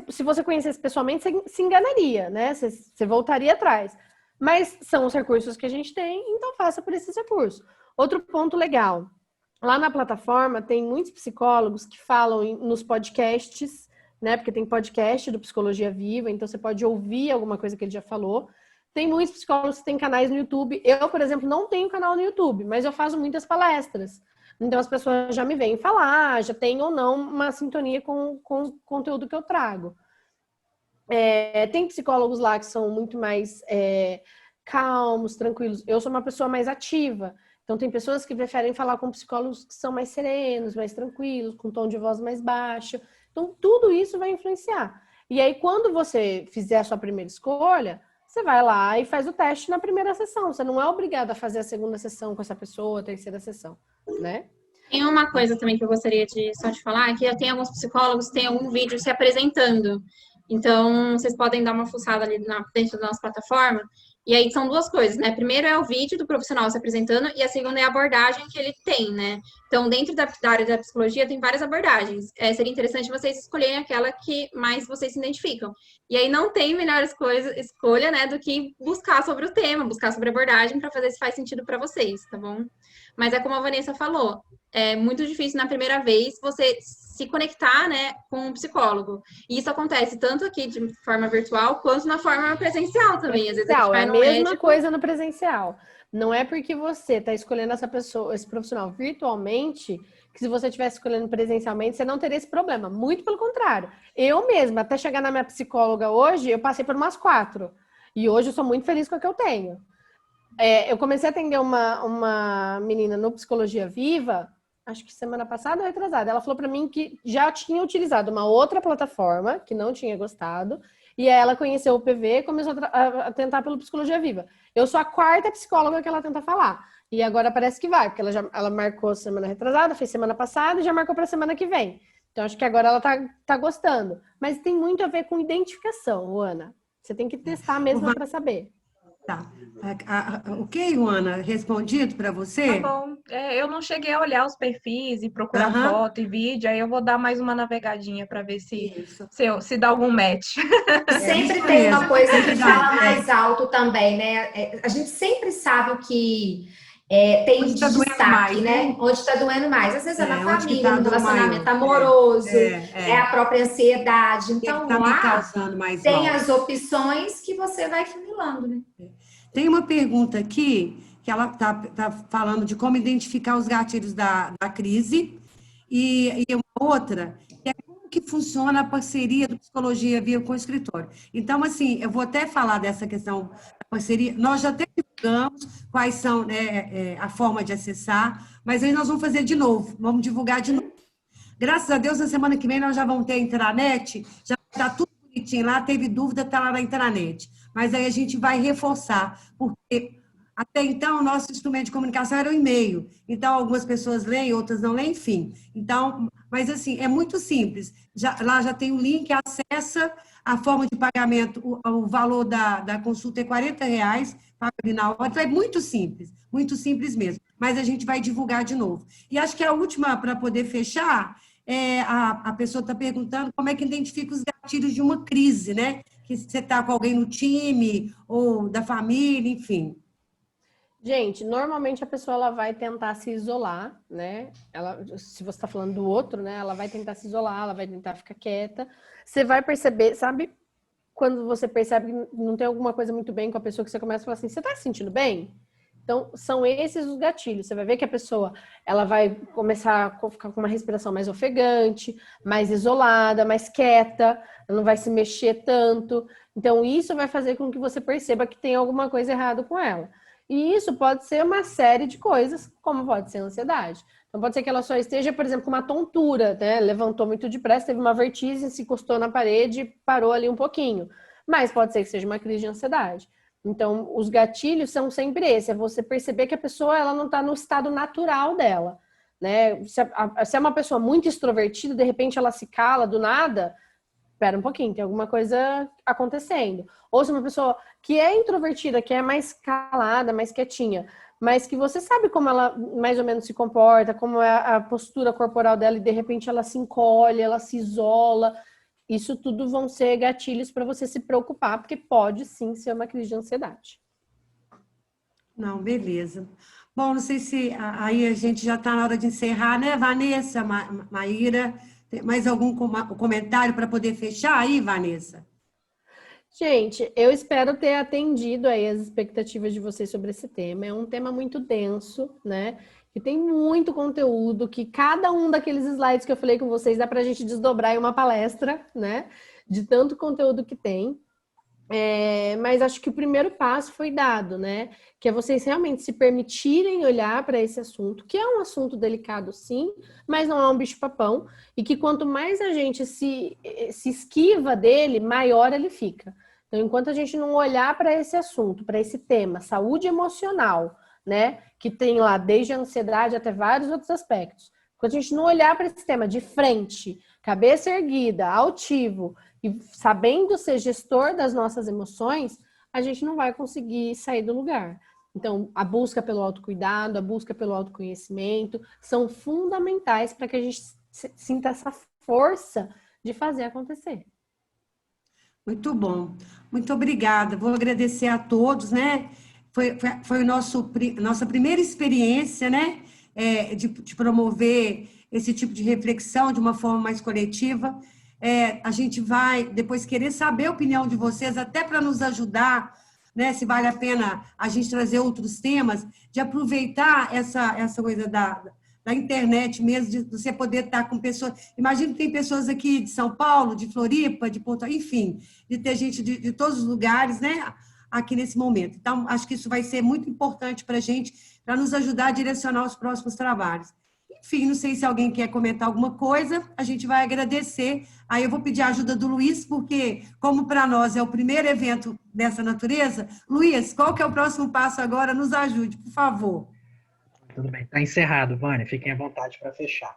se você conhecesse pessoalmente, você se enganaria, né? Você voltaria atrás. Mas são os recursos que a gente tem, então faça por esses recursos. Outro ponto legal. Lá na plataforma tem muitos psicólogos que falam nos podcasts, né? Porque tem podcast do Psicologia Viva, então você pode ouvir alguma coisa que ele já falou. Tem muitos psicólogos que têm canais no YouTube. Eu, por exemplo, não tenho canal no YouTube, mas eu faço muitas palestras. Então as pessoas já me vêm falar, já tem ou não uma sintonia com o conteúdo que eu trago. Tem psicólogos lá que são muito mais calmos, tranquilos. Eu sou uma pessoa mais ativa. Então tem pessoas que preferem falar com psicólogos que são mais serenos, mais tranquilos, com tom de voz mais baixo. Então tudo isso vai influenciar. E aí quando você fizer a sua primeira escolha, você vai lá e faz o teste na primeira sessão. Você não é obrigado a fazer a segunda sessão com essa pessoa, a terceira sessão, né? Tem uma coisa também que eu gostaria só de falar, que tem alguns psicólogos que têm algum vídeo se apresentando. Então, vocês podem dar uma fuçada ali dentro da nossa plataforma. E aí são duas coisas, né? Primeiro é o vídeo do profissional se apresentando e a segunda é a abordagem que ele tem, né? Então, dentro da área da psicologia tem várias abordagens. Seria interessante vocês escolherem aquela que mais vocês se identificam. E aí não tem melhor escolha, né, do que buscar sobre o tema, buscar sobre a abordagem para fazer se faz sentido para vocês, tá bom? Mas é como a Vanessa falou, é muito difícil na primeira vez você se conectar, né, com um psicólogo. E isso acontece tanto aqui de forma virtual, quanto na forma presencial também. Às vezes a gente vai é a no mesma médico... coisa no presencial. Não é porque você está escolhendo essa pessoa, esse profissional virtualmente, que se você estivesse escolhendo presencialmente, você não teria esse problema. Muito pelo contrário. Eu mesma, até chegar na minha psicóloga hoje, eu passei por umas 4. E hoje eu sou muito feliz com a que eu tenho. Eu comecei a atender uma menina no Psicologia Viva, acho que semana passada ou retrasada. Ela falou para mim que já tinha utilizado uma outra plataforma, que não tinha gostado, e aí ela conheceu o PV e começou a tentar pelo Psicologia Viva. Eu sou a 4ª psicóloga que ela tenta falar. E agora parece que vai, porque ela marcou semana retrasada, fez semana passada e já marcou para semana que vem. Então, acho que agora ela tá gostando. Mas tem muito a ver com identificação, Ana. Você tem que testar mesmo para saber. Tá. Ok, Ana, respondido para você? Tá bom. Eu não cheguei a olhar os perfis e procurar foto e vídeo, aí eu vou dar mais uma navegadinha para ver se dá algum match. Sempre tem uma coisa que fala mais alto também, né? A gente sempre sabe o que tem de destaque, mais, né? Onde está doendo mais. Às vezes é na família, no relacionamento amoroso, a própria ansiedade. Então, tá lá causando mais tem mal. as opções que você vai funilando, né? Tem uma pergunta aqui, que ela tá falando de como identificar os gatilhos da crise, e uma outra, que é como que funciona a parceria do Psicologia Viva com o escritório. Então, assim, eu vou até falar dessa questão da parceria. Nós já temos divulgamos quais são, né, a forma de acessar, mas aí nós vamos fazer de novo, vamos divulgar de novo. Graças a Deus, na semana que vem nós já vamos ter a intranet, já está tudo bonitinho lá, teve dúvida, está lá na intranet. Mas aí a gente vai reforçar, porque até então o nosso instrumento de comunicação era o e-mail. Então, algumas pessoas leem, outras não leem, enfim. Então, mas assim, é muito simples. Lá já tem um link, acessa a forma de pagamento, o valor da consulta é R$40, paga ali na hora. Então, é muito simples mesmo. Mas a gente vai divulgar de novo. E acho que a última, para poder fechar, a pessoa está perguntando como é que identifica os gatilhos de uma crise, né? Que você está com alguém no time, ou da família, enfim. Gente, normalmente a pessoa ela vai tentar se isolar, né? Se você está falando do outro, né? Ela vai tentar se isolar, ela vai tentar ficar quieta. Você vai perceber, sabe? Quando você percebe que não tem alguma coisa muito bem com a pessoa, que você começa a falar assim, você está se sentindo bem? Então, são esses os gatilhos. Você vai ver que a pessoa ela vai começar a ficar com uma respiração mais ofegante, mais isolada, mais quieta, ela não vai se mexer tanto. Então, isso vai fazer com que você perceba que tem alguma coisa errada com ela. E isso pode ser uma série de coisas, como pode ser ansiedade. Então, pode ser que ela só esteja, por exemplo, com uma tontura, né? Levantou muito depressa, teve uma vertigem, se encostou na parede e parou ali um pouquinho. Mas pode ser que seja uma crise de ansiedade. Então, os gatilhos são sempre esse, é você perceber que a pessoa ela não está no estado natural dela, né? Se é uma pessoa muito extrovertida, de repente ela se cala do nada, espera um pouquinho, tem alguma coisa acontecendo. Ou se é uma pessoa que é introvertida, que é mais calada, mais quietinha, mas que você sabe como ela mais ou menos se comporta, como é a postura corporal dela, e de repente ela se encolhe, ela se isola. Isso tudo vão ser gatilhos para você se preocupar, porque pode sim ser uma crise de ansiedade. Não, beleza. Bom, não sei se aí a gente já está na hora de encerrar, né, Vanessa, Maíra? Tem mais algum comentário para poder fechar aí, Vanessa? Gente, eu espero ter atendido aí as expectativas de vocês sobre esse tema. É um tema muito denso, né? Que tem muito conteúdo, que cada um daqueles slides que eu falei com vocês dá para a gente desdobrar em uma palestra, né? De tanto conteúdo que tem. Mas acho que o primeiro passo foi dado, né? Que é vocês realmente se permitirem olhar para esse assunto, que é um assunto delicado, sim, mas não é um bicho-papão, e que quanto mais a gente se esquiva dele, maior ele fica. Então, enquanto a gente não olhar para esse assunto, para esse tema, saúde emocional, né? Que tem lá desde a ansiedade até vários outros aspectos. Quando a gente não olhar para esse tema de frente, cabeça erguida, altivo, e sabendo ser gestor das nossas emoções, a gente não vai conseguir sair do lugar. Então, a busca pelo autocuidado, a busca pelo autoconhecimento são fundamentais para que a gente sinta essa força de fazer acontecer. Muito bom. Muito obrigada. Vou agradecer a todos, né? Foi nossa primeira experiência, né? De promover esse tipo de reflexão de uma forma mais coletiva. A gente vai depois querer saber a opinião de vocês, até para nos ajudar, né? Se vale a pena a gente trazer outros temas, de aproveitar essa coisa da internet mesmo, de você poder estar com pessoas. Imagino que tem pessoas aqui de São Paulo, de Floripa, de Ponta, enfim, de ter gente de todos os lugares, né? Aqui nesse momento. Então, acho que isso vai ser muito importante para a gente, para nos ajudar a direcionar os próximos trabalhos. Enfim, não sei se alguém quer comentar alguma coisa, a gente vai agradecer. Aí eu vou pedir a ajuda do Luiz, porque, como para nós é o primeiro evento dessa natureza, Luiz, qual que é o próximo passo agora? Nos ajude, por favor. Tudo bem, está encerrado, Vânia. Fiquem à vontade para fechar.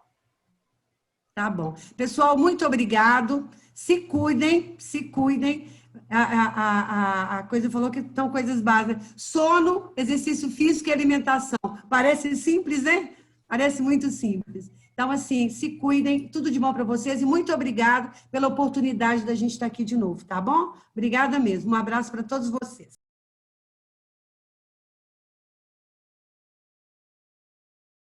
Tá bom. Pessoal, muito obrigado. Se cuidem, se cuidem. A coisa falou que são coisas básicas. Sono, exercício físico e alimentação. Parece simples, né? Parece muito simples. Então, assim, se cuidem, tudo de bom para vocês e muito obrigado pela oportunidade da gente estar aqui de novo, tá bom? Obrigada mesmo. Um abraço para todos vocês.